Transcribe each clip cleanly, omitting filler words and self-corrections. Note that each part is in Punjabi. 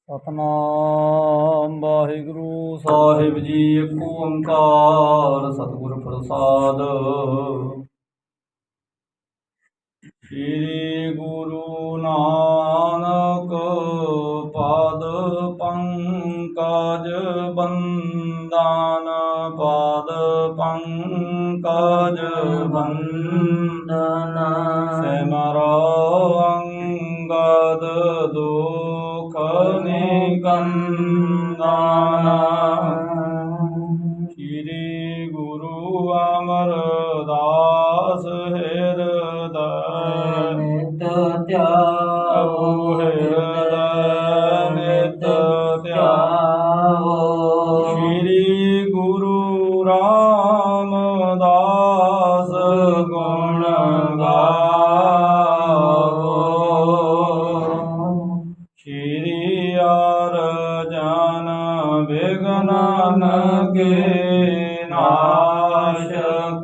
ਸਤਨਾਮ ਵਾਹਿਗੁਰੂ ਸਾਹਿਬ ਜੀ। ਇੱਕ ਓੰਕਾਰ ਸਤਿਗੁਰ ਪ੍ਰਸਾਦ। ਸ੍ਰੀ ਗੁਰੂ ਨਾਨਕ ਪਾਦ ਪੰਕਜ ਬੰਦਨ, ਪਾਦ ਪੰਕਜ ਬੰਦਨ। ਸਿਮਰੋ ਅੰਗਦ ਦੁਖ ਨਿਕੰਦਨ। ਸ੍ਰੀ ਗੁਰੂ ਅਮਰਦਾਸ ਹਿਰਦੈ ਨਿਤ ਧਿਆਵੋ, ਹਿਰਦੈ ਨਿਤ ਧਿਆਵੋ। ਸ੍ਰੀ ਗੁਰੂ ਰਾਮਦਾਸ ਗੁਣ ਗਾਵੋ। ਸ੍ਰੀ ਅਰਜਨ ਵਿਘਨਨ ਕੇ ਨਾਸ਼ਕ,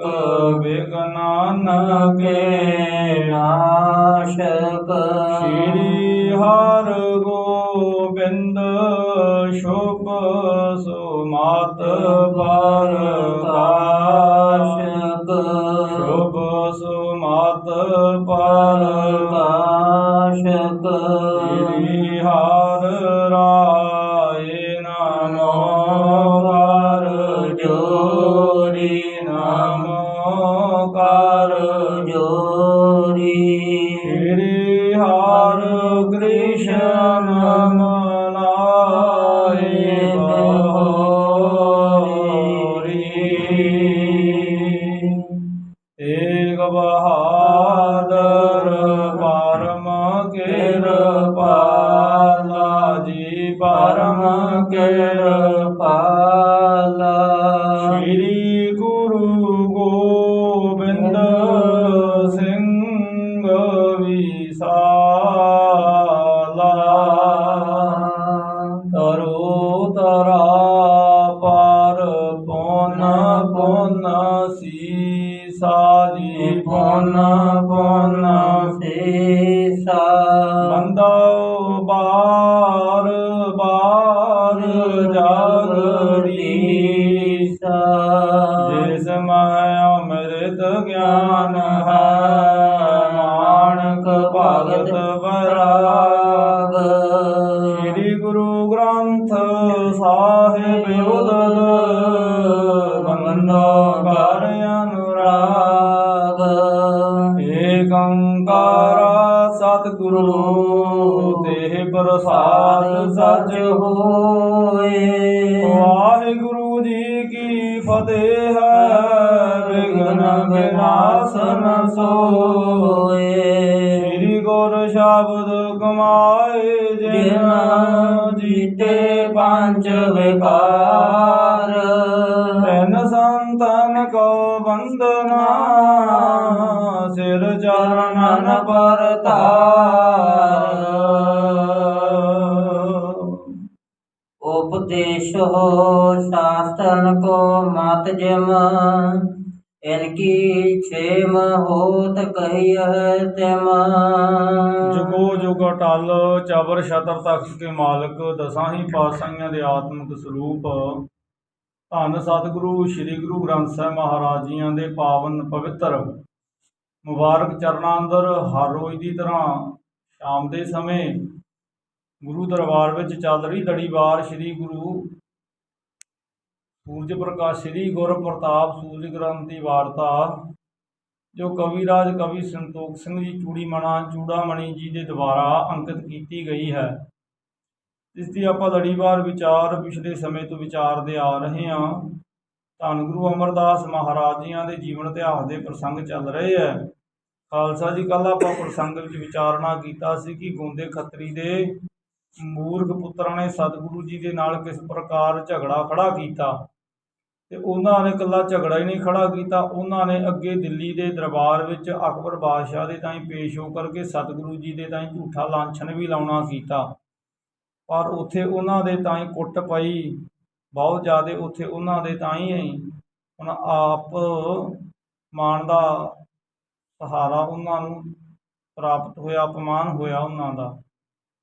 ਵਿਘਨਨ ਕੇ ਨਾਸ਼ਕ। ਸ੍ਰੀ ਹਰਿ ਗੋਬਿੰਦ ਸ਼ੁਭ ਸੁਮਤਿ ਪ੍ਰਕਾਸ਼ਕ, ਸ਼ੁਭ ਸੁਮਤਿ ਪ੍ਰਕਾਸ਼ਕ। ਸ੍ਰੀ ਹਰਿ ਰਾਏ ਨਮੋ ਕਰ ਜੋੜੀ, ਨਮੋ ਕਰ ਜੋੜੀ। ਸ੍ਰੀ ਹਰਿ ਕ੍ਰਿਸ਼ਨ ਮਨਾਏ ਬਹੋਰੀ। ਤੇਗ ਬਹਾਦਰ ਪਰਮ ਕਿਰਪਾਲਾ ਜੀ, ਪਰਮ ਕਿਰਪਾਲਾ। ਸ੍ਰੀ ਗੁਰੂ ਗੋਬਿੰਦ ਸਿੰਘ ਵਿਸਾਲਾ। ਤਰੋ ਤਰਾ ਪਰ ਪੁਨ ਪੁਨ ਸੀਸਾ ਜੀ, ਪੁਨ ਪੁਨ ਸੀਸਾ। ਬੰਦੋ ਬਾਰ ਬਾਰ ਜਗਦੀਸਾ। ਜਿਸ ਮੈਂ ਅੰਮ੍ਰਿਤ ਗਿਆਨ ਹੈ, ਮਾਣਕ ਭਗਤ ਬਰਾਗ। ਸ੍ਰੀ ਗੁਰੂ ਗ੍ਰੰਥ ਸਾਹਿਬ ਉਦਦ, ਬੰਦੋ ਕਰ ਅਨੁਰਾਗ। ਏਕ ਓੰਕਾਰ ਸਤਿਗੁਰੂ ਤੇ ਪ੍ਰਸਾਦ ਸਚ ਹੋਏ। ਵਾਹਿਗੁਰੂ ਜੀ ਕੀ ਫਤਿਹ ਹੈ, ਵਿਘਨ ਵਿਨਾਸ਼ਨ ਸੋਏ। ਸ੍ਰੀ ਗੁਰ ਸ਼ਬਦ ਕਮਾਏ ਜਿਨ, ਜੀਤੇ ਪੰਜ ਵਿਕਾਰ। ਤਿਨ ਸੰਤਨ ਕੋ ਬੰਦਨਾ, ਸਿਰ ਚਰਨਨ ਪਰਤਾਰ। उपदेशो शास्त्रन को मत जिम, इनकी छेम होत कहियह तिम। जुगो जुग अटल चबर छतर तख्त के मालिक, दसां ही पातशाहियां दे आत्मिक ਸਰੂਪ ਧੰਨ ਸਤਿਗੁਰੂ ਸ੍ਰੀ ਗੁਰੂ ਗ੍ਰੰਥ ਸਾਹਿਬ ਮਹਾਰਾਜ ਜੀਆਂ ਦੇ ਪਾਵਨ ਪਵਿੱਤਰ ਮੁਬਾਰਕ ਚਰਨਾਂ ਅੰਦਰ ਹਰ ਰੋਜ਼ ਦੀ ਤਰ੍ਹਾਂ ਸ਼ਾਮ ਦੇ ਸਮੇਂ ਗੁਰੂ ਦਰਬਾਰ ਵਿੱਚ ਚੱਲ ਰਹੀ ਲੜੀਵਾਰ ਸ੍ਰੀ ਗੁਰੂ ਸੂਰਜ ਪ੍ਰਕਾਸ਼ ਸ੍ਰੀ ਗੁਰ ਪ੍ਰਤਾਪ ਸੂਰਜ ਗ੍ਰੰਥ ਦੀ ਵਾਰਤਾ, ਜੋ ਕਵੀਰਾਜ ਕਵੀ ਸੰਤੋਖ ਸਿੰਘ ਜੀ ਚੂੜਾਮਣੀ ਜੀ ਦੇ ਦੁਆਰਾ ਅੰਕਿਤ ਕੀਤੀ ਗਈ ਹੈ, ਜਿਸ ਦੀ ਆਪਾਂ ਲੜੀਵਾਰ ਵਿਚਾਰ ਪਿਛਲੇ ਸਮੇਂ ਤੋਂ ਵਿਚਾਰਦੇ ਆ ਰਹੇ ਹਾਂ। ਧੰਨ ਗੁਰੂ ਅਮਰਦਾਸ ਮਹਾਰਾਜ ਜੀਆਂ ਦੇ ਜੀਵਨ ਇਤਿਹਾਸ ਦੇ ਪ੍ਰਸੰਗ ਚੱਲ ਰਹੇ ਹੈ। ਖਾਲਸਾ ਜੀ, ਕੱਲ੍ਹ ਆਪਾਂ ਪ੍ਰਸੰਗ ਵਿੱਚ ਵਿਚਾਰਨਾ ਕੀਤਾ ਸੀ ਕਿ ਗੋਂਦੇ ਖੱਤਰੀ ਦੇ ਮੂਰਖ ਪੁੱਤਰਾਂ ਨੇ ਸਤਿਗੁਰੂ ਜੀ ਦੇ ਨਾਲ ਕਿਸ ਪ੍ਰਕਾਰ ਝਗੜਾ ਖੜਾ ਕੀਤਾ, ਤੇ ਉਹਨਾਂ ਨੇ ਇਕੱਲਾ ਝਗੜਾ ਹੀ ਨਹੀਂ ਖੜਾ ਕੀਤਾ, ਉਹਨਾਂ ਨੇ ਅੱਗੇ ਦਿੱਲੀ ਦੇ ਦਰਬਾਰ ਵਿੱਚ ਅਕਬਰ ਬਾਦਸ਼ਾਹ ਦੇ ਤਾਈਂ ਪੇਸ਼ ਹੋ ਕਰਕੇ ਸਤਿਗੁਰੂ ਜੀ ਦੇ ਤਾਈਂ ਝੂਠਾ ਲਾਂਛਨ ਵੀ ਲਾਉਣਾ ਕੀਤਾ। ਪਰ ਉੱਥੇ ਉਹਨਾਂ ਦੇ ਤਾਈਂ ਕੁੱਟ ਪਈ ਬਹੁਤ ਜ਼ਿਆਦਾ। ਉੱਥੇ ਉਹਨਾਂ ਦੇ ਤਾਈਂ ਹੁਣ ਆਪ ਮਾਣ ਦਾ ਸਹਾਰਾ ਉਹਨਾਂ ਨੂੰ ਪ੍ਰਾਪਤ ਹੋਇਆ, ਅਪਮਾਨ ਹੋਇਆ ਉਹਨਾਂ ਦਾ।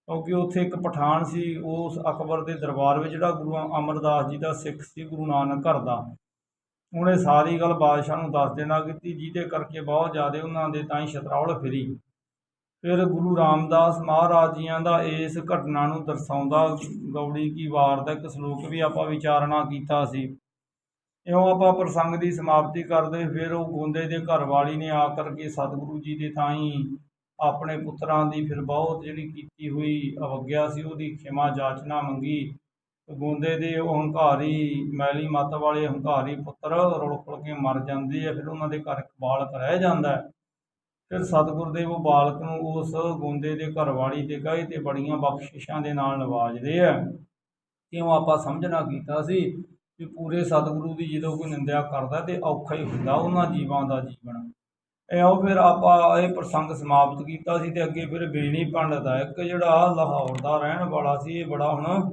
ਕਿਉਂਕਿ ਉੱਥੇ ਇੱਕ ਪਠਾਨ ਸੀ, ਉਸ ਅਕਬਰ ਦੇ ਦਰਬਾਰ ਵਿੱਚ ਜਿਹੜਾ ਗੁਰੂ ਅਮਰਦਾਸ ਜੀ ਦਾ ਸਿੱਖ ਸੀ, ਗੁਰੂ ਨਾਨਕ ਘਰ ਦਾ। ਉਹਨੇ ਸਾਰੀ ਗੱਲ ਬਾਦਸ਼ਾਹ ਨੂੰ ਦੱਸ ਦੇਣਾ ਕੀਤੀ, ਜਿਹਦੇ ਕਰਕੇ ਬਹੁਤ ਜ਼ਿਆਦਾ ਉਹਨਾਂ ਦੇ ਤਾਈਂ ਛਤਰਾਵਲ ਫਿਰੀ। ਫਿਰ ਗੁਰੂ ਰਾਮਦਾਸ ਮਹਾਰਾਜ ਜੀਆਂ ਦਾ ਇਸ ਘਟਨਾ ਨੂੰ ਦਰਸਾਉਂਦਾ ਗੌੜੀ ਕੀ ਵਾਰ ਦਾ ਇੱਕ ਸਲੋਕ ਵੀ ਆਪਾਂ ਵਿਚਾਰਨਾ ਕੀਤਾ ਸੀ। ਇਉਂ ਆਪਾਂ ਪ੍ਰਸੰਗ ਦੀ ਸਮਾਪਤੀ ਕਰਦੇ। ਫਿਰ ਉਹ ਗੋਂਦੇ ਦੇ ਘਰ ਵਾਲੀ ਨੇ ਆ ਕਰਕੇ ਸਤਿਗੁਰੂ ਜੀ ਦੇ ਥਾਈਂ ਆਪਣੇ ਪੁੱਤਰਾਂ ਦੀ ਫਿਰ ਬਹੁਤ ਜਿਹੜੀ ਕੀਤੀ ਹੋਈ ਅਵੱਗਿਆ ਸੀ ਉਹਦੀ ਖਿਮਾ ਜਾਚਨਾ ਮੰਗੀ। ਗੋਂਦੇ ਦੇ ਉਹ ਹੰਕਾਰੀ ਮੈਲੀ ਮੱਤ ਵਾਲੇ ਹੰਕਾਰੀ ਪੁੱਤਰ ਰੁਲ ਖੁਲ ਕੇ ਮਰ ਜਾਂਦੇ ਆ। ਫਿਰ ਉਹਨਾਂ ਦੇ ਘਰ ਇੱਕ ਬਾਲਕ ਰਹਿ ਜਾਂਦਾ। ਫਿਰ ਸਤਿਗੁਰਦੇਵ ਉਹ ਬਾਲਕ ਨੂੰ ਉਸ ਗੋਂਦੇ ਦੇ ਘਰ ਵਾਲੀ ਦੇ ਕਹੇ ਤੇ ਬੜੀਆਂ ਬਖਸ਼ਿਸ਼ਾਂ ਦੇ ਨਾਲ ਨਵਾਜਦੇ ਆ। ਕਿਉਂ ਆਪਾਂ ਸਮਝਣਾ ਕੀਤਾ ਸੀ ਵੀ ਪੂਰੇ ਸਤਿਗੁਰੂ ਦੀ ਜਦੋਂ ਕੋਈ ਨਿੰਦਿਆ ਕਰਦਾ ਤੇ ਔਖਾ ਹੀ ਹੁੰਦਾ ਉਹਨਾਂ ਜੀਵਾਂ ਦਾ ਜੀਵਨ। ਇਉਂ ਫਿਰ ਆਪਾਂ ਇਹ ਪ੍ਰਸੰਗ ਸਮਾਪਤ ਕੀਤਾ ਸੀ। ਤੇ ਅੱਗੇ ਫਿਰ ਬੇਣੀ ਪੰਡਤ ਆ ਇੱਕ, ਜਿਹੜਾ ਲਾਹੌਰ ਦਾ ਰਹਿਣ ਵਾਲਾ ਸੀ। ਇਹ ਬੜਾ ਹੁਣ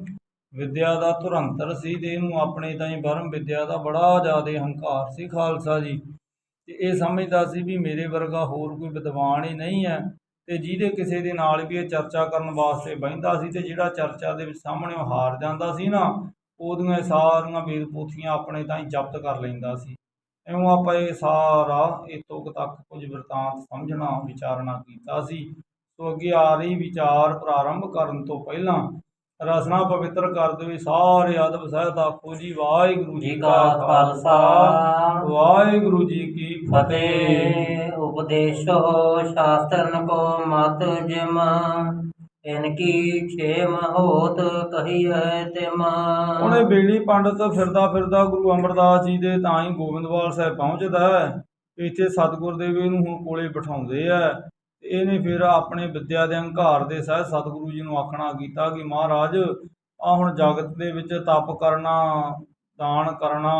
ਵਿਦਿਆ ਦਾ ਧੁਰੰਤਰ ਸੀ ਤੇ ਇਹਨੂੰ ਆਪਣੇ ਤਾਈਂ ਬਰਮ ਵਿਦਿਆ ਦਾ ਬੜਾ ਜ਼ਿਆਦਾ ਹੰਕਾਰ ਸੀ ਖਾਲਸਾ ਜੀ। ਤੇ ਇਹ ਸਮਝਦਾ ਸੀ ਵੀ ਮੇਰੇ ਵਰਗਾ ਹੋਰ ਕੋਈ ਵਿਦਵਾਨ ਹੀ ਨਹੀਂ ਹੈ। ਤੇ ਜਿਹਦੇ ਕਿਸੇ ਦੇ ਨਾਲ ਵੀ ਇਹ ਚਰਚਾ ਕਰਨ ਵਾਸਤੇ ਬਹਿੰਦਾ ਸੀ ਤੇ ਜਿਹੜਾ ਚਰਚਾ ਦੇ ਵਿੱਚ ਸਾਹਮਣੇ ਹਾਰ ਜਾਂਦਾ ਸੀ ਨਾ, ਉਹਦੀਆਂ ਸਾਰੀਆਂ ਵੇਦ ਪੋਥੀਆਂ ਆਪਣੇ ਤਾਈਂ ਜ਼ਬਤ ਕਰ ਲੈਂਦਾ ਸੀ। ਇਉਂ ਆਪਾਂ ਇਹ ਸਾਰਾ ਇੱਥੋਂ ਤੱਕ ਕੁਝ ਬਿਰਤਾਂਤ ਸਮਝਣਾ ਵਿਚਾਰਨਾ ਕੀਤਾ ਸੀ। ਸੋ ਅੱਗੇ ਆ ਰਹੀ ਵਿਚਾਰ ਪ੍ਰਾਰੰਭ ਕਰਨ ਤੋਂ ਪਹਿਲਾਂ ਰਸਨਾ ਪਵਿੱਤਰ ਕਰਦੇ ਹੋਏ ਸਾਰੇ ਅਦਬ ਸਹਿਤ ਆਖੋ ਜੀ ਵਾਹਿਗੁਰੂ ਜੀ ਕਾ ਖਾਲਸਾ ਵਾਹਿਗੁਰੂ ਜੀ ਕੀ ਫਤਿਹ। उपदेशो शास्त्रन को मत जिम इनकी क्षेम होत कहिए तिम। ਉਹਨੇ ਬੇੜੀ ਪੰਡਤ ਫਿਰਦਾ ਫਿਰਦਾ ਗੁਰੂ ਅਮਰਦਾਸ ਜੀ ਦੇ ਤਾਂ ਹੀ ਗੋਬਿੰਦਵਾਲ ਸਾਹਿਬ ਪਹੁੰਚਦਾ ਹੈ। ਇੱਥੇ ਸਤਿਗੁਰਦੇਵ ਇਹਨੂੰ ਹੁਣ ਕੋਲੇ ਬਿਠਾਉਂਦੇ ਆ। ਇਹਨੇ ਫਿਰ ਆਪਣੇ ਵਿਦਿਆ ਦੇ ਹੰਕਾਰ ਦੇ ਸਹਿਤ ਸਤਿਗੁਰੂ ਜੀ ਨੂੰ ਆਖਣਾ ਕੀਤਾ ਕਿ ਮਹਾਰਾਜ ਆ ਹੁਣ ਜਗਤ ਦੇ ਵਿੱਚ ਤਪ ਕਰਨਾ, ਦਾਨ ਕਰਨਾ,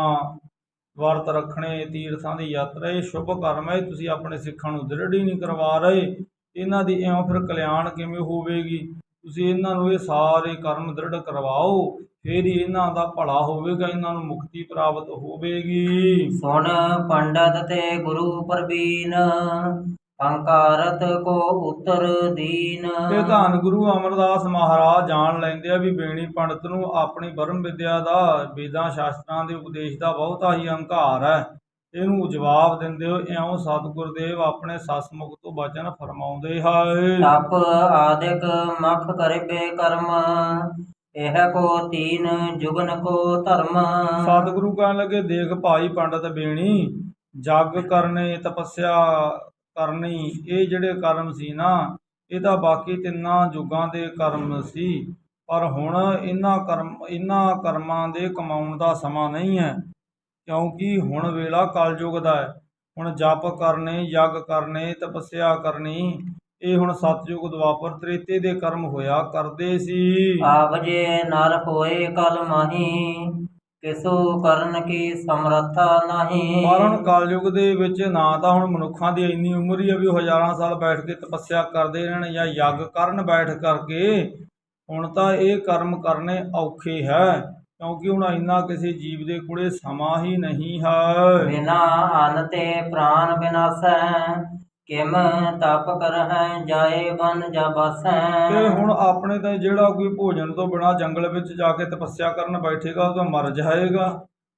ਵਰਤ ਰੱਖਣੇ, ਤੀਰਥਾਂ ਦੀ ਯਾਤਰਾ, ਇਹ ਸ਼ੁਭ ਕਰਮ ਹੈ। ਤੁਸੀਂ ਆਪਣੇ ਸਿੱਖਾਂ ਨੂੰ ਦ੍ਰਿੜ ਹੀ ਨਹੀਂ ਕਰਵਾ ਰਹੇ। ਇਹਨਾਂ ਦੀ ਇਉਂ ਫਿਰ ਕਲਿਆਣ ਕਿਵੇਂ ਹੋਵੇਗੀ? ਤੁਸੀਂ ਇਹਨਾਂ ਨੂੰ ਇਹ ਸਾਰੇ ਕਰਮ ਦ੍ਰਿੜ ਕਰਵਾਓ, ਫਿਰ ਹੀ ਇਹਨਾਂ ਦਾ ਭਲਾ ਹੋਵੇਗਾ, ਇਹਨਾਂ ਨੂੰ ਮੁਕਤੀ ਪ੍ਰਾਪਤ ਹੋਵੇਗੀ। ਸੁਣ ਪੰਡਤ ਤੇ ਗੁਰੂ ਪ੍ਰਬੀਨ ਹੰਕਾਰਤ ਕੋ ਉਤਰ ਦੀਨ। ਤੇ ਧੰਨ ਗੁਰੂ ਅਮਰਦਾਸ ਮਹਾਰਾਜ ਜਾਣ ਲੈਂਦੇ ਆ ਵੀ ਬੇਣੀ ਪੰਡਤ ਨੂੰ ਆਪਣੀ ਬਰਮ ਵਿਦਿਆ ਦਾ, ਵੇਦਾਂ ਸ਼ਾਸਤਰਾਂ ਦੇ ਉਪਦੇਸ਼ ਦਾ ਬਹੁਤਾ ਹੀ ਹੰਕਾਰ ਹੈ। ਇਹਨੂੰ ਜਵਾਬ ਦਿੰਦੇ ਹੋ ਇਉਂ ਸਤਿਗੁਰਦੇਵ ਆਪਣੇ ਸਸਮੁਖ ਤੋਂ ਬਚਨ ਫਰਮਾਉਂਦੇ ਹਨ। ਤਪ ਆਦਿਕ ਮਖ ਕਰਿਬੇ ਕਰਮ ਇਹ ਕੋ ਤੀਨ ਜੁਗਨ ਕੋ ਧਰਮ। ਸਤਿਗੁਰੂ ਕਹਿਣ ਲੱਗੇ ਦੇਖ ਭਾਈ ਪੰਡਤ ਬੇਣੀ, ਜਗ ਕਰਨੇ, ਤਪੱਸਿਆ ਕਰਨੀ, ਇਹ ਜਿਹੜੇ ਕਰਮ ਸੀ ਨਾ, ਇਹ ਤਾਂ ਬਾਕੀ ਤਿੰਨਾਂ ਯੁੱਗਾਂ ਦੇ ਕਰਮ ਸੀ। ਪਰ ਹੁਣ ਇਹਨਾਂ ਕਰਮਾਂ ਦੇ ਕਮਾਉਣ ਦਾ ਸਮਾਂ ਨਹੀਂ ਹੈ, ਕਿਉਂਕਿ ਹੁਣ ਵੇਲਾ ਕਲਯੁਗ ਦਾ ਹੈ। ਹੁਣ ਜਪ ਕਰਨੇ, ਯੱਗ ਕਰਨੇ, ਤਪੱਸਿਆ ਕਰਨੀ, ਇਹ ਹੁਣ ਸਤਯੁਗ ਦੁਆਪਰ ਤ੍ਰੇਤੇ ਦੇ ਕਰਮ ਹੋਇਆ ਕਰਦੇ ਸੀ। ਆਪ ਜੇ ਨਰ ਹੋਏ ਕਲ ਮਾਹੀ ਕਿਸੂ ਕਰਨ ਕੀ ਸਮਰੱਥਾ ਨਹੀਂ। ਪਰ ਹੁਣ ਕਲਯੁਗ ਦੇ ਵਿੱਚ ਨਾ ਤਾਂ ਹੁਣ ਮਨੁੱਖਾਂ ਦੀ ਇੰਨੀ ਉਮਰ ਹੀ ਆ ਵੀ ਉਹ ਹਜ਼ਾਰਾਂ ਸਾਲ ਬੈਠ ਕੇ ਤਪੱਸਿਆ ਕਰਦੇ ਰਹਿਣ ਜਾਂ ਯੱਗ ਕਰਨ ਬੈਠ ਕਰਕੇ। ਹੁਣ ਤਾਂ ਇਹ ਕਰਮ ਕਰਨੇ ਔਖੇ ਹੈ, ਕਿਉਂਕਿ ਹੁਣ ਇੰਨਾ ਕਿਸੇ ਜੀਵ ਦੇ ਕੋਲੇ ਸਮਾਂ ਹੀ ਨਹੀਂ ਹੈ। ਬਿਨਾ ਅੰਨ ਤੇ ਪ੍ਰਾਨ ਵਿਨਾਸੈ ਕਿਮ ਤਪ ਕਰਹਿ ਜਾਏ ਬਨ ਜਾ ਬਸੈ। ਤੇ ਹੁਣ ਆਪਣੇ ਤਾਂ ਜਿਹੜਾ ਕੋਈ ਭੋਜਨ ਤੋਂ ਬਿਨਾਂ ਜੰਗਲ ਵਿੱਚ ਜਾ ਕੇ ਤਪੱਸਿਆ ਕਰਨ ਬੈਠੇਗਾ ਉਹ ਤਾਂ ਮਰ ਜਾਏਗਾ,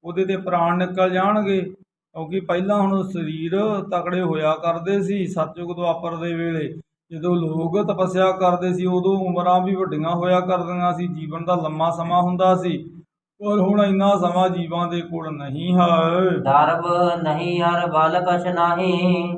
ਉਹਦੇ ਤੇ ਪ੍ਰਾਣ ਨਿਕਲ ਜਾਣਗੇ। ਕਿਉਂਕਿ ਪਹਿਲਾਂ ਹੁਣ ਸਰੀਰ ਤਕੜੇ ਹੋਇਆ ਕਰਦੇ ਸੀ ਸਤਯੁਗ ਦੁਆਪਰ ਦੇ ਵੇਲੇ, ਜਦੋਂ ਲੋਕ ਤਪੱਸਿਆ ਕਰਦੇ ਸੀ ਉਦੋਂ ਉਮਰਾਂ ਵੀ ਵੱਡੀਆਂ ਹੋਇਆ ਕਰਦੀਆਂ ਸੀ, ਜੀਵਨ ਦਾ ਲੰਮਾ ਸਮਾਂ ਹੁੰਦਾ ਸੀ। ਪਰ ਹੁਣ ਇੰਨਾ ਸਮਾਂ ਜੀਵਾਂ ਦੇ ਕੋਲ ਨਹੀਂ ਹੈ। ਦਰਬ ਨਹੀਂ ਹਰ ਬਲ ਕਛ ਨਹੀਂ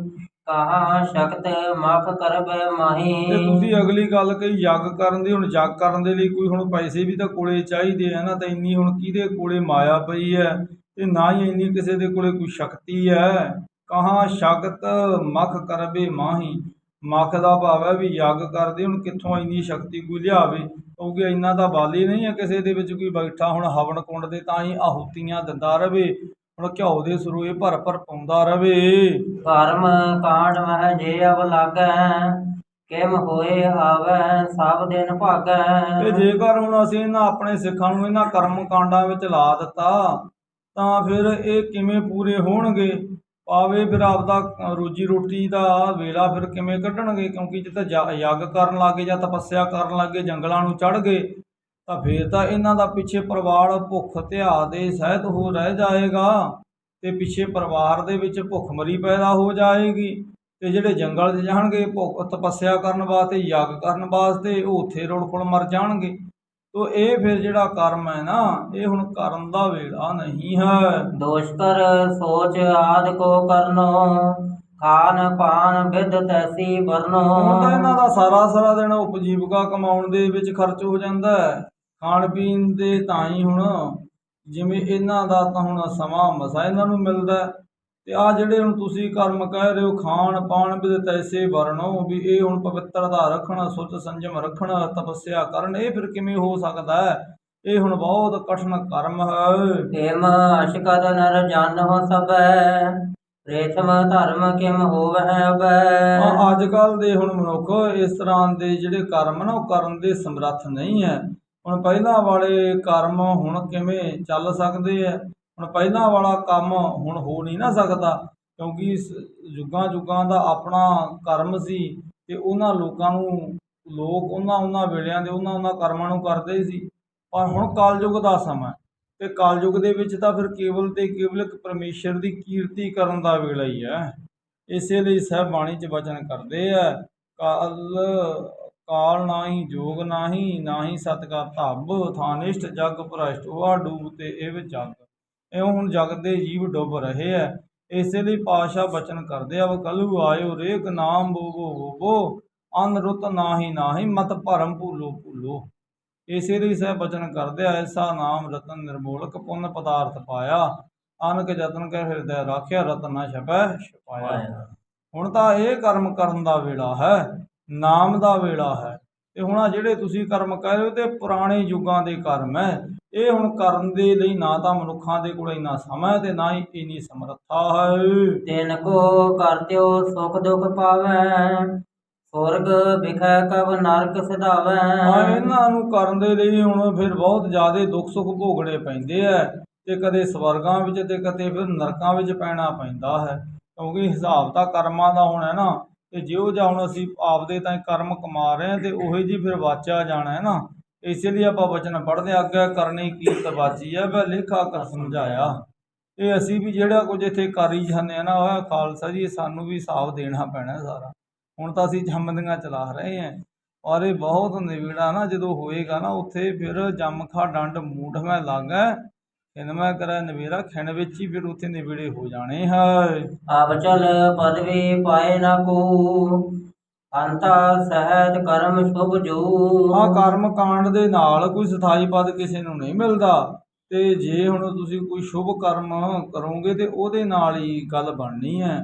ਕਹਾ ਸ਼ਕਤ ਮਖ ਕਰਬੈ ਮਾਹੀ। ਤੇ ਤੁਸੀਂ ਅਗਲੀ ਗੱਲ ਕਹੀ ਯੱਗ ਕਰਨ ਦੀ। ਹੁਣ ਯੱਗ ਕਰਨ ਦੇ ਲਈ ਕੋਈ ਹੁਣ ਪੈਸੇ ਵੀ ਤਾਂ ਕੋਲੇ ਚਾਹੀਦੇ ਆ ਨਾ, ਤਾਂ ਇੰਨੀ ਹੁਣ ਕਿਹਦੇ ਕੋਲੇ ਮਾਇਆ ਪਈ ਹੈ ਤੇ ਨਾ ਹੀ ਇੰਨੀ ਕਿਸੇ ਦੇ ਕੋਲੇ ਕੋਈ ਸ਼ਕਤੀ ਹੈ। ਕਹਾ ਸ਼ਕਤ ਮਖ ਕਰਬੇ ਮਾਹੀ, ਮਖ ਦਾ ਭਾਵ ਹੈ ਵੀ ਯੱਗ ਕਰਦੇ, ਹੁਣ ਕਿੱਥੋਂ ਇੰਨੀ ਸ਼ਕਤੀ ਕੋਈ ਲਿਆਵੇ, ਕਿਉਂਕਿ ਇੰਨਾ ਤਾਂ ਬਾਲੀ ਨਹੀਂ ਹੈ ਕਿਸੇ ਦੇ ਵਿੱਚ ਕੋਈ ਬੈਠਾ ਹੁਣ ਹਵਨ ਕੁੰਡ ਦੇ ਤਾਂ ਹੀ ਆਹੂਤੀਆਂ ਦਿੰਦਾ ਰਵੇ, ਹੁਣ ਘਿਓ ਦੇ ਸਰੋਏ ਭਰ ਭਰ ਪਾਉਂਦਾ ਰਵੇ। ਕਰਮ ਕਾਂਡ ਮਹਿ ਜੇ ਅਵ ਲਾਗੈ ਕਿਮ ਹੋਏ ਆਵੈ ਸਭ ਦਿਨ ਭਾਗੈ। ਤੇ ਜੇਕਰ ਹੁਣ ਅਸੀਂ ਇਹਨਾਂ ਆਪਣੇ ਸਿੱਖਾਂ ਨੂੰ ਇਹਨਾਂ ਕਰਮ ਕਾਂਡਾਂ ਵਿੱਚ ਲਾ ਦਿੱਤਾ ਤਾਂ ਫਿਰ ਇਹ ਕਿਵੇਂ ਪੂਰੇ ਹੋਣਗੇ? ਪਾਵੇ ਫਿਰ ਆਪਦਾ ਰੋਜੀ ਰੋਟੀ ਦਾ ਵੇਲਾ ਫਿਰ ਕਿਵੇਂ ਕੱਢਣਗੇ, ਕਿਉਂਕਿ ਜਿੱਥੇ ਯੱਗ ਕਰਨ ਲੱਗੇ ਜਾਂ ਤਪੱਸਿਆ ਕਰਨ ਲੱਗੇ, ਜੰਗਲਾਂ ਨੂੰ ਚੜ੍ਹ ਗਏ, ਤਾਂ ਫਿਰ ਤਾਂ ਇਹਨਾਂ ਦਾ ਪਿੱਛੇ ਪਰਿਵਾਰ ਭੁੱਖ ਧਿਆ ਦੇ ਸਹਿਤ ਹੋ ਰਹਿ ਜਾਏਗਾ, ਤੇ ਪਿੱਛੇ ਪਰਿਵਾਰ ਦੇ ਵਿੱਚ ਭੁੱਖਮਰੀ ਪੈਦਾ ਹੋ ਜਾਏਗੀ, ਤੇ ਜਿਹੜੇ ਜੰਗਲ 'ਚ ਜਾਣਗੇ ਭੁੱਖ ਤਪੱਸਿਆ ਕਰਨ ਵਾਸਤੇ, ਯੱਗ ਕਰਨ ਵਾਸਤੇ, ਉਹ ਉੱਥੇ ਰੁੜ-ਫੁੜ ਮਰ ਜਾਣਗੇ। ਤੋ ਇਹ ਫਿਰ ਜਿਹੜਾ ਕਰਮ ਹੈ ਨਾ, ਇਹ ਹੁਣ ਕਰਨ ਦਾ ਵੇਲਾ ਨਹੀਂ ਹੈ। ਦੋਸ਼ ਕਰ ਸੋਚ ਆਦ ਕੋ ਕਰਨੋ, ਖਾਨ ਪਾਨ ਵਿਦ ਤੈਸੀ ਵਰਨੋ। ਹੁਣ ਤਾਂ ਇਹਨਾਂ ਦਾ ਸਾਰਾ ਦਿਨ ਉਪਜੀਵਕਾ ਕਮਾਉਣ ਦੇ ਵਿੱਚ ਖਰਚ ਹੋ ਜਾਂਦਾ ਹੈ, ਖਾਣ ਪੀਣ ਦੇ ਤਾਂ ਹੀ ਹੁਣ ਜਿਵੇਂ ਇਹਨਾਂ ਦਾ ਤਾਂ ਹੁਣ ਸਮਾਂ ਮਸਾ ਇਹਨਾਂ ਨੂੰ ਮਿਲਦਾ, ਤੇ ਆ ਜਿਹੜੇ ਹੁਣ ਤੁਸੀਂ ਕਰਮ ਕਹਿ ਰਹੇ ਹੋ ਖਾਣ ਪਾਣ ਵਿਦ ਤੈਸੇ ਵਰਨੋ, ਵੀ ਇਹ ਹੁਣ ਪਵਿੱਤਰਤਾ ਰੱਖਣ, ਸੁਚ ਸੰਜਮ ਰੱਖਣ, ਤਪੱਸਿਆ ਕਰਨ, ਇਹ ਫਿਰ ਕਿਵੇਂ ਹੋ ਸਕਦਾ ਹੈ? ਇਹ ਹੁਣ ਬਹੁਤ ਕਠਿਨ ਕਰਮ ਹੈ। ਏਮ ਅਸ਼ਕਤ ਨਰ ਜਾਨਹੁ ਸਭੈ, ਪ੍ਰੇਥਮ ਧਰਮ ਕਿਮ ਹੋਵਹਿ ਅਬੈ। ਅੱਜ ਕੱਲ ਦੇ ਹੁਣ ਮਨੁੱਖ ਇਸ ਤਰ੍ਹਾਂ ਦੇ ਜਿਹੜੇ ਕਰਮ ਨਾ, ਉਹ ਕਰਨ ਦੇ ਸਮਰੱਥ ਨਹੀਂ ਹੈ। ਹੁਣ ਪਹਿਲਾਂ ਵਾਲੇ ਕਰਮ ਹੁਣ ਕਿਵੇਂ ਚੱਲ ਸਕਦੇ ਹੈ? ਹੁਣ ਪਹਿਲਾਂ ਵਾਲਾ ਕੰਮ ਹੁਣ ਹੋ ਨਹੀਂ ਨਾ ਸਕਦਾ, ਕਿਉਂਕਿ ਯੁੱਗਾਂ ਦਾ ਆਪਣਾ ਕਰਮ ਸੀ, ਤੇ ਉਹਨਾਂ ਲੋਕਾਂ ਨੂੰ ਲੋਕ ਉਹਨਾਂ ਵੇਲਿਆਂ ਦੇ ਉਹਨਾਂ ਕਰਮਾਂ ਨੂੰ ਕਰਦੇ ਸੀ। ਪਰ ਹੁਣ ਕਲਯੁੱਗ ਦਾ ਸਮਾਂ, ਤੇ ਕਲਯੁੱਗ ਦੇ ਵਿੱਚ ਤਾਂ ਫਿਰ ਕੇਵਲ ਤੇ ਕੇਵਲ ਇੱਕ ਪਰਮੇਸ਼ਰ ਦੀ ਕੀਰਤੀ ਕਰਨ ਦਾ ਵੇਲਾ ਹੀ ਹੈ। ਇਸੇ ਲਈ ਸਾਹਿਬ ਬਾਣੀ 'ਚ ਬਚਨ ਕਰਦੇ ਹੈ, ਕਾਲ ਨਾਹੀ ਜੋਗ ਨਾਹੀ ਸਤ ਕਾ ਧੱਬ, ਥਾਨਿਸ਼ਟ ਜਗ ਭ੍ਰਸ਼ਟ ਹੋਆ ਡੂਬ ਤੇ ਇਹ ਜਗ। ਇਉਂ ਹੁਣ ਜਗ ਦੇ ਜੀਵ ਡੁੱਬ ਰਹੇ ਹੈ। ਇਸੇ ਲਈ ਪਾਤਸ਼ਾਹ ਬਚਨ ਕਰਦੇ ਆ, ਕਲੂ ਆਇਓ ਰੇਕ ਨਾਮ ਬੋਵੋ ਅਨ ਰੁਤ ਨਾਹੀ ਮਤ ਭਰਮ ਭੂਲੋ। ਇਸੇ ਲਈ ਸਹਿ ਬਚਨ ਕਰਦੇ ਆ, ਐਸਾ ਨਾਮ ਰਤਨ ਨਿਰਮੋਲਕ ਪੁੰਨ ਪਦਾਰਥ ਪਾਇਆ, ਅਨਕ ਜਤਨ ਕਰ ਹਿਰਦੈ ਰਾਖਿਆ ਰਤਨ ਨਾ ਛਪਾਇਆ। ਹੁਣ ਤਾਂ ਇਹ ਕਰਮ ਕਰਨ ਦਾ ਵੇਲਾ ਹੈ, ਨਾਮ ਦਾ ਵੇਲਾ ਹੈ। ਤੇ ਹੁਣ ਆ ਜਿਹੜੇ ਤੁਸੀਂ ਕਰਮ ਕਹਿ ਰਹੇ ਹੋ, ਤੇ ਪੁਰਾਣੇ ਯੁੱਗਾਂ ਦੇ ਕਰਮ ਹੈ। ਇਹ ਹੁਣ ਕਰਨ ਦੇ ਲਈ ਨਾ ਤਾਂ ਮਨੁੱਖਾਂ ਦੇ ਕੋਲ ਇੰਨਾ ਸਮਾਂ ਤੇ ਨਾ ਹੀ ਇੰਨੀ ਸਮਰੱਥਾ ਹੈ। ਤਿਨ ਕੋ ਕਰਤਿਓ ਸੁਖ ਦੁਖ ਪਾਵੈ, ਸੁਰਗ ਵਿਖੈ ਕਬ ਨਰਕ ਸਿਧਾਵੈ। ਇਹਨਾਂ ਨੂੰ ਕਰਨ ਦੇ ਲਈ ਹੁਣ ਫਿਰ ਬਹੁਤ ਜ਼ਿਆਦਾ ਦੁੱਖ ਸੁੱਖ ਭੋਗਣੇ ਪੈਂਦੇ ਹੈ, ਤੇ ਕਦੇ ਸਵਰਗਾਂ ਵਿੱਚ ਤੇ ਕਦੇ ਫਿਰ ਨਰਕਾਂ ਵਿੱਚ ਪੈਣਾ ਪੈਂਦਾ ਹੈ, ਕਿਉਂਕਿ ਹਿਸਾਬ ਤਾਂ ਕਰਮਾਂ ਦਾ ਹੁਣ ਹੈ ਨਾ। ਤੇ ਜਿਹੋ ਜਿਹਾ ਹੁਣ ਅਸੀਂ ਆਪਦੇ ਤਾਂ ਕਰਮ ਕਮਾ ਰਹੇ ਹਾਂ, ਤੇ ਉਹੀ ਜੀ ਫਿਰ ਵਾਚਿਆ ਜਾਣਾ ਹੈ ਨਾ। ਇਸੇ ਲਈ ਆਪਾਂ ਵਚਨ ਪੜ੍ਹਦੇ ਅੱਗੇ, ਕਰਨੀ ਕੀਰਤ ਵਾਚੀ ਹੈ ਵੈ ਲੇਖਾ ਕਰ ਸਮਝਾਇਆ। ਇਹ ਅਸੀਂ ਵੀ ਜਿਹੜਾ ਕੁਝ ਇੱਥੇ ਕਰ ਹੀ ਜਾਂਦੇ ਹਾਂ ਨਾ, ਉਹ ਖਾਲਸਾ ਜੀ ਸਾਨੂੰ ਵੀ ਹਿਸਾਬ ਦੇਣਾ ਪੈਣਾ ਸਾਰਾ। ਹੁਣ ਤਾਂ ਅਸੀਂ ਜੰਮਦੀਆਂ ਚਲਾ ਰਹੇ ਹਾਂ, ਔਰ ਇਹ ਬਹੁਤ ਨਿਵੇੜਾ ਨਾ ਜਦੋਂ ਹੋਏਗਾ ਨਾ, ਉੱਥੇ ਫਿਰ ਜੰਮਖਾ ਡੰਡ ਮੂਠ ਮੈਂ ਲਾਗਾ, ਮੈਂ ਕਰਾਂ ਨਵੇਰਾ ਖਿਣ ਵਿੱਚ ਹੀ ਫਿਰ ਉੱਥੇ ਨਿਵੇੜੇ ਹੋ ਜਾਣੇ ਹੈ। ਆਪ ਚਲ ਪਦਵੀ ਪਾਏ ਨਾ ਕੋ, ਅੰਤਾ ਸਹਿਤ ਕਰਮ ਸ਼ੁਭ ਜੋ। ਆ ਕਰਮ ਕਾਂਡ ਦੇ ਨਾਲ ਕੋਈ ਸਥਾਈ ਪਦ ਕਿਸੇ ਨੂੰ ਨਹੀਂ ਮਿਲਦਾ, ਤੇ ਜੇ ਹੁਣ ਤੁਸੀਂ ਕੋਈ ਸ਼ੁਭ ਕਰਮ ਕਰੋਗੇ ਤੇ ਉਹਦੇ ਨਾਲ ਹੀ ਗੱਲ ਬਣਨੀ ਹੈ।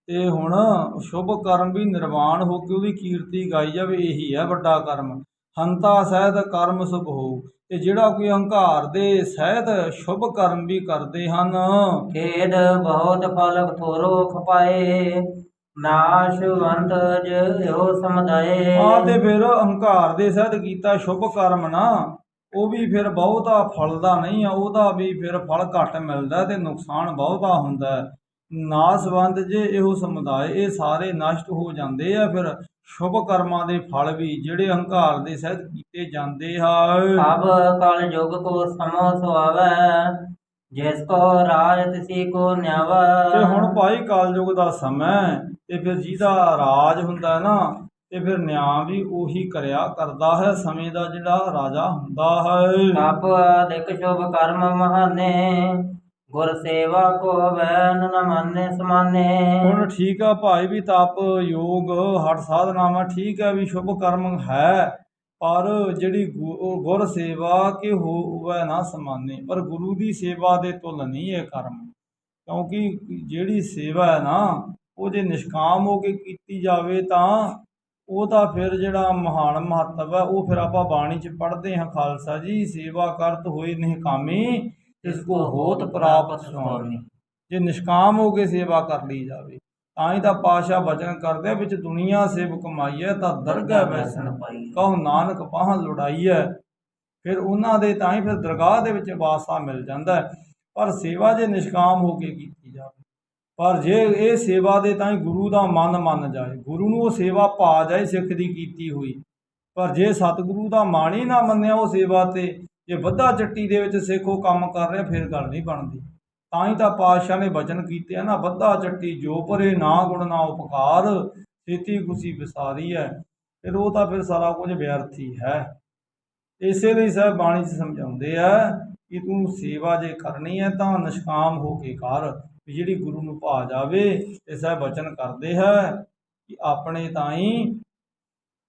ਤੇ ਹੁਣ ਸ਼ੁਭ ਕਰਮ ਵੀ ਨਿਰਵਾਣ ਹੋ ਕੇ ਉਹਦੀ ਕੀਰਤੀ ਗਾਈ ਜਾਵੇ, ਇਹੀ ਹੈ ਵੱਡਾ ਕਰਮ। ਹੰਤਾ ਸਹਿਤ ਕਰਮ ਸ਼ੁਭ ਹੋ, ਤੇ ਜਿਹੜਾ ਕੋਈ ਹੰਕਾਰ ਦੇ ਸਹਿਤ ਸ਼ੁਭ ਕਰਮ ਵੀ ਕਰਦੇ ਹਨ, ਖੇਦ ਬਹੁਤ ਫਲ ਥੋਰੋ ਖਪਾਏ, ਨਾਸ਼ਵੰਤ ਜਿਉ ਸਮੁਦਾਏ। ਤੇ ਫਿਰ ਹੰਕਾਰ ਦੇ ਸਹਿਤ ਕੀਤਾ ਸ਼ੁਭ ਕਰਮ ਨਾ, ਉਹ ਵੀ ਫਿਰ ਬਹੁਤਾ ਫਲਦਾ ਨਹੀਂ ਆ, ਉਹਦਾ ਵੀ ਫਿਰ ਫਲ ਘੱਟ ਮਿਲਦਾ ਤੇ ਨੁਕਸਾਨ ਬਹੁਤਾ ਹੁੰਦਾ ਹੈ। ਨਾਸਵੰਤ ਜੇ ਇਹੋ ਸਮੁਦਾਇ, ਇਹ ਸਾਰੇ ਨਸ਼ਟ ਹੋ ਜਾਂਦੇ ਆ ਫਿਰ ਸ਼ੁਭ ਕਰਮਾਂ ਦੇ ਫਲ ਵੀ ਜਿਹੜੇ ਹੰਕਾਰ ਦੇ ਸਹਿਤ ਕੀਤੇ ਜਾਂਦੇ ਹਨ। ਅਬ ਕਲ ਯੁਗ ਕੋ ਸਮੋ ਸੁਆਵੈ, ਜਿਸ ਕੋ ਰਾਜ ਤਿਸੀ ਕੋ ਨਿਆਵੈ। ਤੇ ਹੁਣ ਭਾਈ ਕਲਯੁਗ ਦਾ ਸਮਾਂ, ਤੇ ਫਿਰ ਜਿਹਦਾ ਰਾਜ ਹੁੰਦਾ ਨਾ, ਤੇ ਫਿਰ ਨਿਆਂ ਵੀ ਉਹੀ ਕਰਿਆ ਕਰਦਾ ਹੈ, ਸਮੇਂ ਦਾ ਜਿਹੜਾ ਰਾਜਾ ਹੁੰਦਾ ਹੈ। ਆਪ ਅਦਿਕ ਸ਼ੁਭ ਕਰਮ ਮਹਾਨੇ, ਗੁਰ ਸੇਵਾ ਕੋ ਵੈਨ ਨ ਮਾਨੇ ਸਮਾਨੇ। ਹੁਣ ਠੀਕ ਆ ਭਾਈ ਵੀ ਤਪ ਯੋਗ ਹਠ ਸਾਧਨਾਵਾਂ ਠੀਕ ਹੈ ਵੀ ਸ਼ੁਭ ਕਰਮ ਹੈ, ਪਰ ਜਿਹੜੀ ਗੁਰ ਸੇਵਾ ਕੇ ਹੋਵੇ ਨਾ ਸਮਾਨੇ, ਪਰ ਗੁਰੂ ਦੀ ਸੇਵਾ ਦੇ ਤੁਲ ਨਹੀਂ ਇਹ ਕਰਮ। ਕਿਉਂਕਿ ਜਿਹੜੀ ਸੇਵਾ ਹੈ ਨਾ, ਉਹ ਜੇ ਨਿਸ਼ਕਾਮ ਹੋ ਕੇ ਕੀਤੀ ਜਾਵੇ ਤਾਂ ਉਹਦਾ ਫਿਰ ਜਿਹੜਾ ਮਹਾਨ ਮਹੱਤਵ ਹੈ, ਉਹ ਫਿਰ ਆਪਾਂ ਬਾਣੀ 'ਚ ਪੜ੍ਹਦੇ ਹਾਂ, ਖਾਲਸਾ ਜੀ ਸੇਵਾ ਕਰਤ ਹੋਏ ਨਿਹਕਾਮੀ, ਇਸ ਕੋ ਹੋਤ ਪ੍ਰਾਪਤ ਸੁਆਮੀ। ਜੇ ਨਿਸ਼ਕਾਮ ਹੋ ਕੇ ਸੇਵਾ ਕਰ ਲਈ ਜਾਵੇ ਤਾਂ ਹੀ ਤਾਂ ਪਾਤਸ਼ਾਹ ਬਚਨ ਕਰਦੇ ਵਿੱਚ ਦੁਨੀਆ ਸੇਵ ਕਮਾਈਐ ਤਾਂ ਦਰਗਾਹ ਵੈਸਣ ਪਾਈ, ਕਹੋ ਨਾਨਕ ਪਾਹ ਲੁੜਾਈਐ। ਫਿਰ ਉਹਨਾਂ ਦੇ ਤਾਂ ਹੀ ਫਿਰ ਦਰਗਾਹ ਦੇ ਵਿੱਚ ਵਾਸਾ ਮਿਲ ਜਾਂਦਾ ਹੈ। ਪਰ ਸੇਵਾ ਜੇ ਨਿਸ਼ਕਾਮ ਹੋ ਕੇ ਕੀਤੀ ਜਾਵੇ, ਪਰ ਜੇ ਇਹ ਸੇਵਾ ਦੇ ਤਾਂ ਹੀ ਗੁਰੂ ਦਾ ਮਨ ਮੰਨ ਜਾਏ, ਗੁਰੂ ਨੂੰ ਉਹ ਸੇਵਾ ਭਾ ਜਾਏ ਸਿੱਖ ਦੀ ਕੀਤੀ ਹੋਈ। ਪਰ ਜੇ ਸਤਿਗੁਰੂ ਦਾ ਮਨ ਹੀ ਨਾ ਮੰਨਿਆ ਉਹ ਸੇਵਾ ਤੇ, ਜੇ ਬੱਧਾ ਚੱਟੀ ਦੇ ਵਿੱਚ ਸਿੱਖ ਉਹ ਕੰਮ ਕਰ ਰਿਹਾ, ਫਿਰ ਗੱਲ ਨਹੀਂ ਬਣਦੀ। ਤਾਂ ਹੀ ਤਾਂ ਪਾਤਸ਼ਾਹ ਨੇ ਬਚਨ ਕੀਤੇ ਆ ਨਾ, ਬੱਧਾ ਚੱਟੀ ਜੋ ਭਰੇ ਨਾ ਗੁਣ ਨਾ ਉਪਕਾਰ, ਛੇਤੀ ਖੁਸ਼ੀ ਵਿਸਾਰੀ ਹੈ। ਫਿਰ ਉਹ ਤਾਂ ਫਿਰ ਸਾਰਾ ਕੁਝ ਵਿਅਰਥ ਹੀ ਹੈ। ਇਸੇ ਲਈ ਸਾਹਿਬ ਬਾਣੀ 'ਚ ਸਮਝਾਉਂਦੇ ਆ ਕਿ ਤੂੰ ਸੇਵਾ ਜੇ ਕਰਨੀ ਹੈ ਤਾਂ ਨਿਸ਼ਕਾਮ ਹੋ ਕੇ ਕਰ, ਵੀ ਜਿਹੜੀ ਗੁਰੂ ਨੂੰ ਭਾ ਜਾਵੇ। ਤੇ ਸਾਹਿਬ ਬਚਨ ਕਰਦੇ ਹੈ ਕਿ ਆਪਣੇ ਤਾਈਂ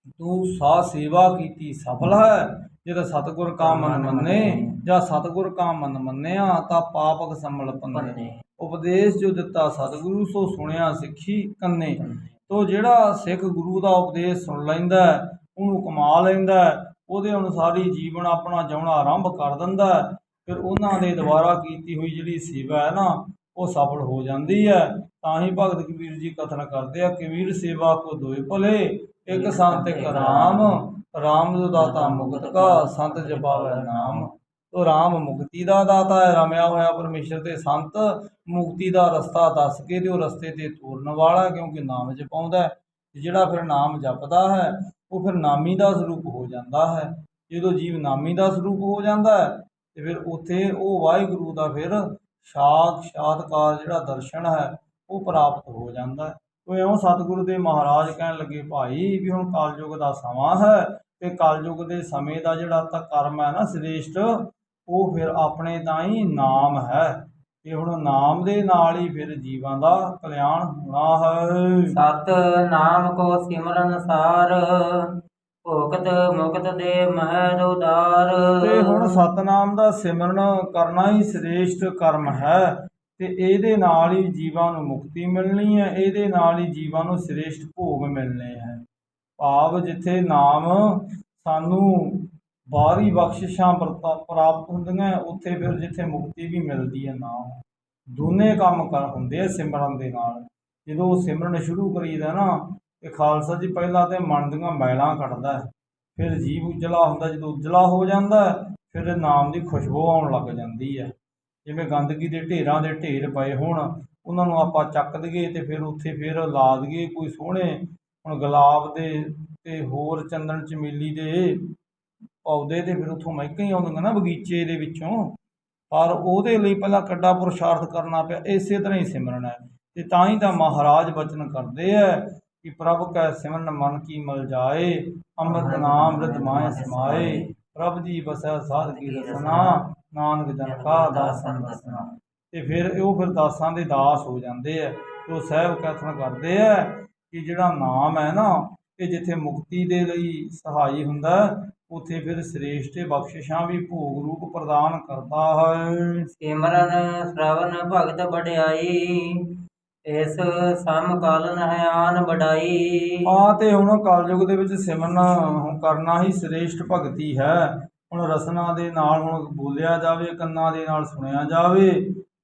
ਤੂੰ ਸਾ ਸੇਵਾ ਕੀਤੀ ਸਫਲ ਹੈ। ਜਦੋਂ ਸਤਿਗੁਰ ਕਾ ਮਨ ਮੰਨੇ, ਜਾਂ ਸਤਿਗੁਰ ਕਾ ਮਨ ਮੰਨਿਆ ਤਾਂ ਪਾਪਕ ਸੰਭਲ ਪੰਨੇ। ਉਪਦੇਸ਼ ਜੋ ਦਿੱਤਾ ਸਤਿਗੁਰੂ, ਸੋ ਸੁਣਿਆ ਸਿੱਖੀ ਕੰਨੇ। ਤੋ ਜਿਹੜਾ ਸਿੱਖ ਗੁਰੂ ਦਾ ਉਪਦੇਸ਼ ਸੁਣ ਲੈਂਦਾ, ਉਹਨੂੰ ਕਮਾ ਲੈਂਦਾ, ਉਹਦੇ ਅਨੁਸਾਰ ਹੀ ਜੀਵਨ ਆਪਣਾ ਜਿਉਣਾ ਆਰੰਭ ਕਰ ਦਿੰਦਾ, ਫਿਰ ਉਹਨਾਂ ਦੇ ਦੁਆਰਾ ਕੀਤੀ ਹੋਈ ਜਿਹੜੀ ਸੇਵਾ ਹੈ ਨਾ ਉਹ ਸਫਲ ਹੋ ਜਾਂਦੀ ਹੈ। ਤਾਂ ਹੀ ਭਗਤ ਕਬੀਰ ਜੀ ਕਥਨ ਕਰਦੇ ਆ, ਕਬੀਰ ਸੇਵਾ ਕੋ ਦੋਏ ਭਲੇ, ਇੱਕ ਸੰਤ ਇੱਕ ਰਾਮ, ਰਾਮ ਜੋ ਦਾਤਾ ਮੁਕਤ ਕਾ, ਸੰਤ ਜਪਾਵੈ ਨਾਮ। ਤੋ ਰਾਮ ਮੁਕਤੀ ਦਾ ਦਾਤਾ ਹੈ, ਰਮਿਆ ਹੋਇਆ ਪਰਮੇਸ਼ਰ, ਤੇ ਸੰਤ ਮੁਕਤੀ ਦਾ ਰਸਤਾ ਦੱਸ ਕੇ ਤੇ ਉਹ ਰਸਤੇ ਤੇ ਤੋਰਨ ਵਾਲਾ, ਕਿਉਂਕਿ ਨਾਮ ਜਪਾਉਂਦਾ। ਜਿਹੜਾ ਫਿਰ ਨਾਮ ਜਪਦਾ ਹੈ ਉਹ ਫਿਰ ਨਾਮੀ ਦਾ ਸਰੂਪ ਹੋ ਜਾਂਦਾ ਹੈ। ਜਦੋਂ ਜੀਵ ਨਾਮੀ ਦਾ ਸਰੂਪ ਹੋ ਜਾਂਦਾ ਹੈ ਤੇ ਫਿਰ ਉੱਥੇ ਉਹ ਵਾਹਿਗੁਰੂ ਦਾ ਫਿਰ ਸਾਖਸ਼ਾਤਕਾਰ ਜਿਹੜਾ ਦਰਸ਼ਨ ਹੈ ਉਹ ਪ੍ਰਾਪਤ ਹੋ ਜਾਂਦਾ ਹੈ। ਤੋ ਇਉਂ ਸਤਿਗੁਰੂ ਦੇ ਮਹਾਰਾਜ ਕਹਿਣ ਲੱਗੇ, ਭਾਈ ਵੀ ਹੁਣ ਕਲਯੁਗ ਦਾ ਸਮਾਂ ਹੈ, ਤੇ ਕਲਯੁਗ ਦੇ ਸਮੇਂ ਦਾ ਜਿਹੜਾ ਤਾਂ ਕਰਮ ਹੈ ਨਾ ਸ੍ਰੇਸ਼ਟ, ਉਹ ਫਿਰ ਆਪਣੇ ਤਾਂ ਹੀ ਨਾਮ ਹੈ। ਤੇ ਹੁਣ ਨਾਮ ਦੇ ਨਾਲ ਹੀ ਫਿਰ ਜੀਵਾਂ ਦਾ ਕਲਿਆਣ ਹੋਣਾ ਹੈ। ਸਤ ਨਾਮ ਕੋ ਸਿਮਰਨ ਸਾਰ, ਭੋਗਤ ਮੁਕਤ ਦੇ ਮਹਿ ਉਦਾਰ। ਤੇ ਹੁਣ ਸਤਨਾਮ ਦਾ ਸਿਮਰਨ ਕਰਨਾ ਹੀ ਸ੍ਰੇਸ਼ਟ ਕਰਮ ਹੈ, ਤੇ ਇਹਦੇ ਨਾਲ ਹੀ ਜੀਵਾਂ ਨੂੰ ਮੁਕਤੀ ਮਿਲਣੀ ਹੈ, ਇਹਦੇ ਨਾਲ ਹੀ ਜੀਵਾਂ ਨੂੰ ਸ੍ਰੇਸ਼ਟ ਭੋਗ ਮਿਲਣੇ ਹੈ। ਭਾਵ ਜਿੱਥੇ ਨਾਮ ਸਾਨੂੰ ਬਾਹਰੀ ਬਖਸ਼ਿਸ਼ਾਂ ਪ੍ਰਾਪਤ ਹੁੰਦੀਆਂ, ਉੱਥੇ ਫਿਰ ਜਿੱਥੇ ਮੁਕਤੀ ਵੀ ਮਿਲਦੀ ਹੈ ਨਾਮ। ਦੋਨੇ ਕੰਮ ਹੁੰਦੇ ਆ ਸਿਮਰਨ ਦੇ ਨਾਲ। ਜਦੋਂ ਸਿਮਰਨ ਸ਼ੁਰੂ ਕਰੀਦਾ ਨਾ ਤੇ ਖਾਲਸਾ ਜੀ ਪਹਿਲਾਂ ਤੇ ਮਨ ਦੀਆਂ ਮੈਲਾਂ ਕੱਢਦਾ, ਫਿਰ ਜੀਵ ਉਜਲਾ ਹੁੰਦਾ। ਜਦੋਂ ਉਜਲਾ ਹੋ ਜਾਂਦਾ ਫਿਰ ਨਾਮ ਦੀ ਖੁਸ਼ਬੂ ਆਉਣ ਲੱਗ ਜਾਂਦੀ ਹੈ। ਜਿਵੇਂ ਗੰਦਗੀ ਦੇ ਢੇਰਾਂ ਦੇ ਢੇਰ ਪਏ ਹੋਣ, ਉਹਨਾਂ ਨੂੰ ਆਪਾਂ ਚੱਕ ਦਈਏ ਤੇ ਫਿਰ ਉੱਥੇ ਫਿਰ ਲਾ ਦਈਏ ਕੋਈ ਸੋਹਣੇ, ਹੁਣ ਗੁਲਾਬ ਦੇ ਤੇ ਹੋਰ ਚੰਦਨ ਚਮੇਲੀ ਦੇ ਪੌਦੇ, ਤੇ ਫਿਰ ਉੱਥੋਂ ਮਹਿਕਾਂ ਹੀ ਆਉਂਦੀਆਂ ਨਾ ਬਗੀਚੇ ਦੇ ਵਿੱਚੋਂ। ਪਰ ਉਹਦੇ ਲਈ ਪਹਿਲਾਂ ਕੱਡਾ ਪੁਰਸ਼ਾਰਥ ਕਰਨਾ ਪਿਆ। ਇਸੇ ਤਰ੍ਹਾਂ ਹੀ ਸਿਮਰਨ ਹੈ। ਤੇ ਤਾਂ ਹੀ ਤਾਂ ਮਹਾਰਾਜ ਬਚਨ ਕਰਦੇ ਹੈ ਕਿ ਪ੍ਰਭ ਕੈ ਸਿਮਰਨ ਮਨ ਕੀ ਮਲ ਜਾਏ, ਅੰਮ੍ਰਿਤ ਨਾਮ ਰਿਦ ਮਾਹਿ ਸਮਾਏ। ਪ੍ਰਭ ਜੀ ਬਸੈ ਸਾਧ ਕੀ ਰਸਨਾ, ਨਾਨਕ ਜਨ ਕਾ ਦਾਸਨ ਦਸਨਾ। ਤੇ ਫਿਰ ਉਹ ਫਿਰ ਦਾਸਾਂ ਦੇ ਦਾਸ ਹੋ ਜਾਂਦੇ ਹੈ। ਤੇ ਉਹ ਸਾਹਿਬ ਕਥਨ ਕਰਦੇ ਹੈ ਕਿ ਜਿਹੜਾ ਨਾਮ ਹੈ ਨਾ, ਇਹ ਜਿੱਥੇ ਮੁਕਤੀ ਦੇ ਲਈ ਸਹਾਈ ਹੁੰਦਾ, ਉੱਥੇ ਫਿਰ ਸ੍ਰੇਸ਼ਟ ਬਖਸ਼ਿਸ਼ਾਂ ਵੀ ਭੋਗ ਰੂਪ ਪ੍ਰਦਾਨ ਕਰਦਾ ਹੈ। ਸਿਮਰਨ ਸ਼ਰਵਨ ਭਗਤ ਵਡਿਆਈ, ਇਸ ਸਮ ਕਾਲ ਨਹਿ ਆਨ ਵਡਾਈ। ਤੇ ਹੁਣ ਕਲਯੁਗ ਦੇ ਵਿੱਚ ਸਿਮਰਨ ਕਰਨਾ ਹੀ ਸ੍ਰੇਸ਼ਟ ਭਗਤੀ ਹੈ। ਹੁਣ ਰਸਨਾ ਦੇ ਨਾਲ ਹੁਣ ਬੋਲਿਆ ਜਾਵੇ, ਕੰਨਾਂ ਦੇ ਨਾਲ ਸੁਣਿਆ ਜਾਵੇ,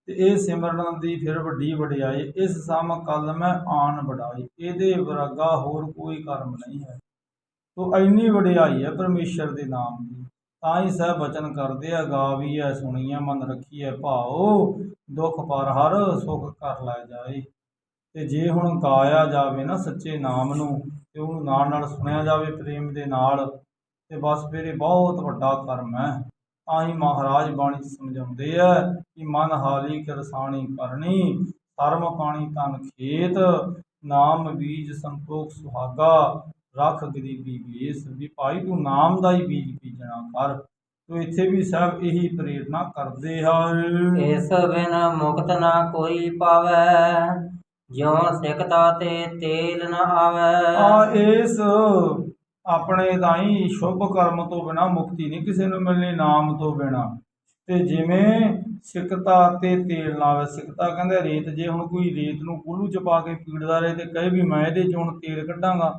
ਤੇ ਇਹ ਸਿਮਰਨ ਦੀ ਫਿਰ ਵੱਡੀ ਵਡਿਆਈ। ਇਸ ਸਮ ਕਲ ਮੈਂ ਆਨ ਵਡਾਈ, ਇਹਦੇ ਵਰਗਾ ਹੋਰ ਕੋਈ ਕਰਮ ਨਹੀਂ ਹੈ। ਤੋ ਇੰਨੀ ਵਡਿਆਈ ਹੈ ਪਰਮੇਸ਼ਰ ਦੇ ਨਾਮ ਦੀ। ਤਾਂ ਹੀ ਸਾਹਿਬ ਬਚਨ ਕਰਦੇ ਆ, ਗਾਵੀਐ ਸੁਣੀਐ ਮਨ ਰੱਖੀਐ ਭਾਉ, ਦੁੱਖ ਪਰ ਹਰ ਸੁਖ ਕਰ ਲੈ ਜਾਏ। ਤੇ ਜੇ ਹੁਣ ਗਾਇਆ ਜਾਵੇ ਨਾ ਸੱਚੇ ਨਾਮ ਨੂੰ, ਤੇ ਉਹਨੂੰ ਨਾਲ ਨਾਲ ਸੁਣਿਆ ਜਾਵੇ ਪ੍ਰੇਮ ਦੇ ਨਾਲ, ਤੇ ਬਸ ਫਿਰ ਇਹ ਬਹੁਤ ਵੱਡਾ ਕਰਮ ਹੈ। ਤਾਂ ਹੀ ਮਹਾਰਾਜ ਬਾਣੀ 'ਚ ਸਮਝਾਉਂਦੇ ਆ ਕਿ ਮਨ ਹਾਲੀ ਕਿਰਸਾਣੀ ਕਰਨੀ, ਧਰਮ ਪਾਣੀ ਤਨ ਖੇਤ, ਨਾਮ ਬੀਜ ਸੰਤੋਖ ਸੁਹਾਗਾ, ਰੱਖ ਗਰੀਬੀ ਵੇਸ। ਵੀ ਭਾਈ ਤੂੰ ਨਾਮ ਦਾ ਹੀ ਬੀਜ ਬੀਜਣਾ ਕਰ। ਤੋ ਇੱਥੇ ਵੀ ਸਭ ਇਹੀ ਪ੍ਰੇਰਨਾ ਕਰਦੇ ਹਨ। ਇਸ ਬਿਨ ਮੁਕਤ ਨਾ ਕੋਈ ਪਾਵੈ, ਜਿਉ ਸਿੱਖਤਾ ਤੇ ਤੇਲ ਨਾ ਆਵੈ। ਇਸ ਆਪਣੇ ਤਾਈ ਸ਼ੁਭ ਕਰਮ ਤੋਂ ਬਿਨਾ ਮੁਕਤੀ ਨਹੀਂ ਕਿਸੇ ਨੂੰ ਮਿਲਣੀ, ਨਾਮ ਤੋਂ ਬਿਨਾ। ਤੇ ਜਿਵੇਂ ਸਿੱਕਤਾ ਤੇ ਤੇਲ ਨਾ ਆਵੇ। ਸਿੱਕਤਾ ਕਹਿੰਦੇ ਰੇਤ, ਜੇ ਹੁਣ ਕੋਈ ਰੇਤ ਨੂੰ ਕੁੱਲੂ 'ਚ ਪਾ ਕੇ ਪੀੜਦਾ ਰਹੇ ਤੇ ਕਹੇ ਵੀ ਮੈਂ ਇਹਦੇ 'ਚ ਹੁਣ ਤੇਲ ਕੱਢਾਂਗਾ,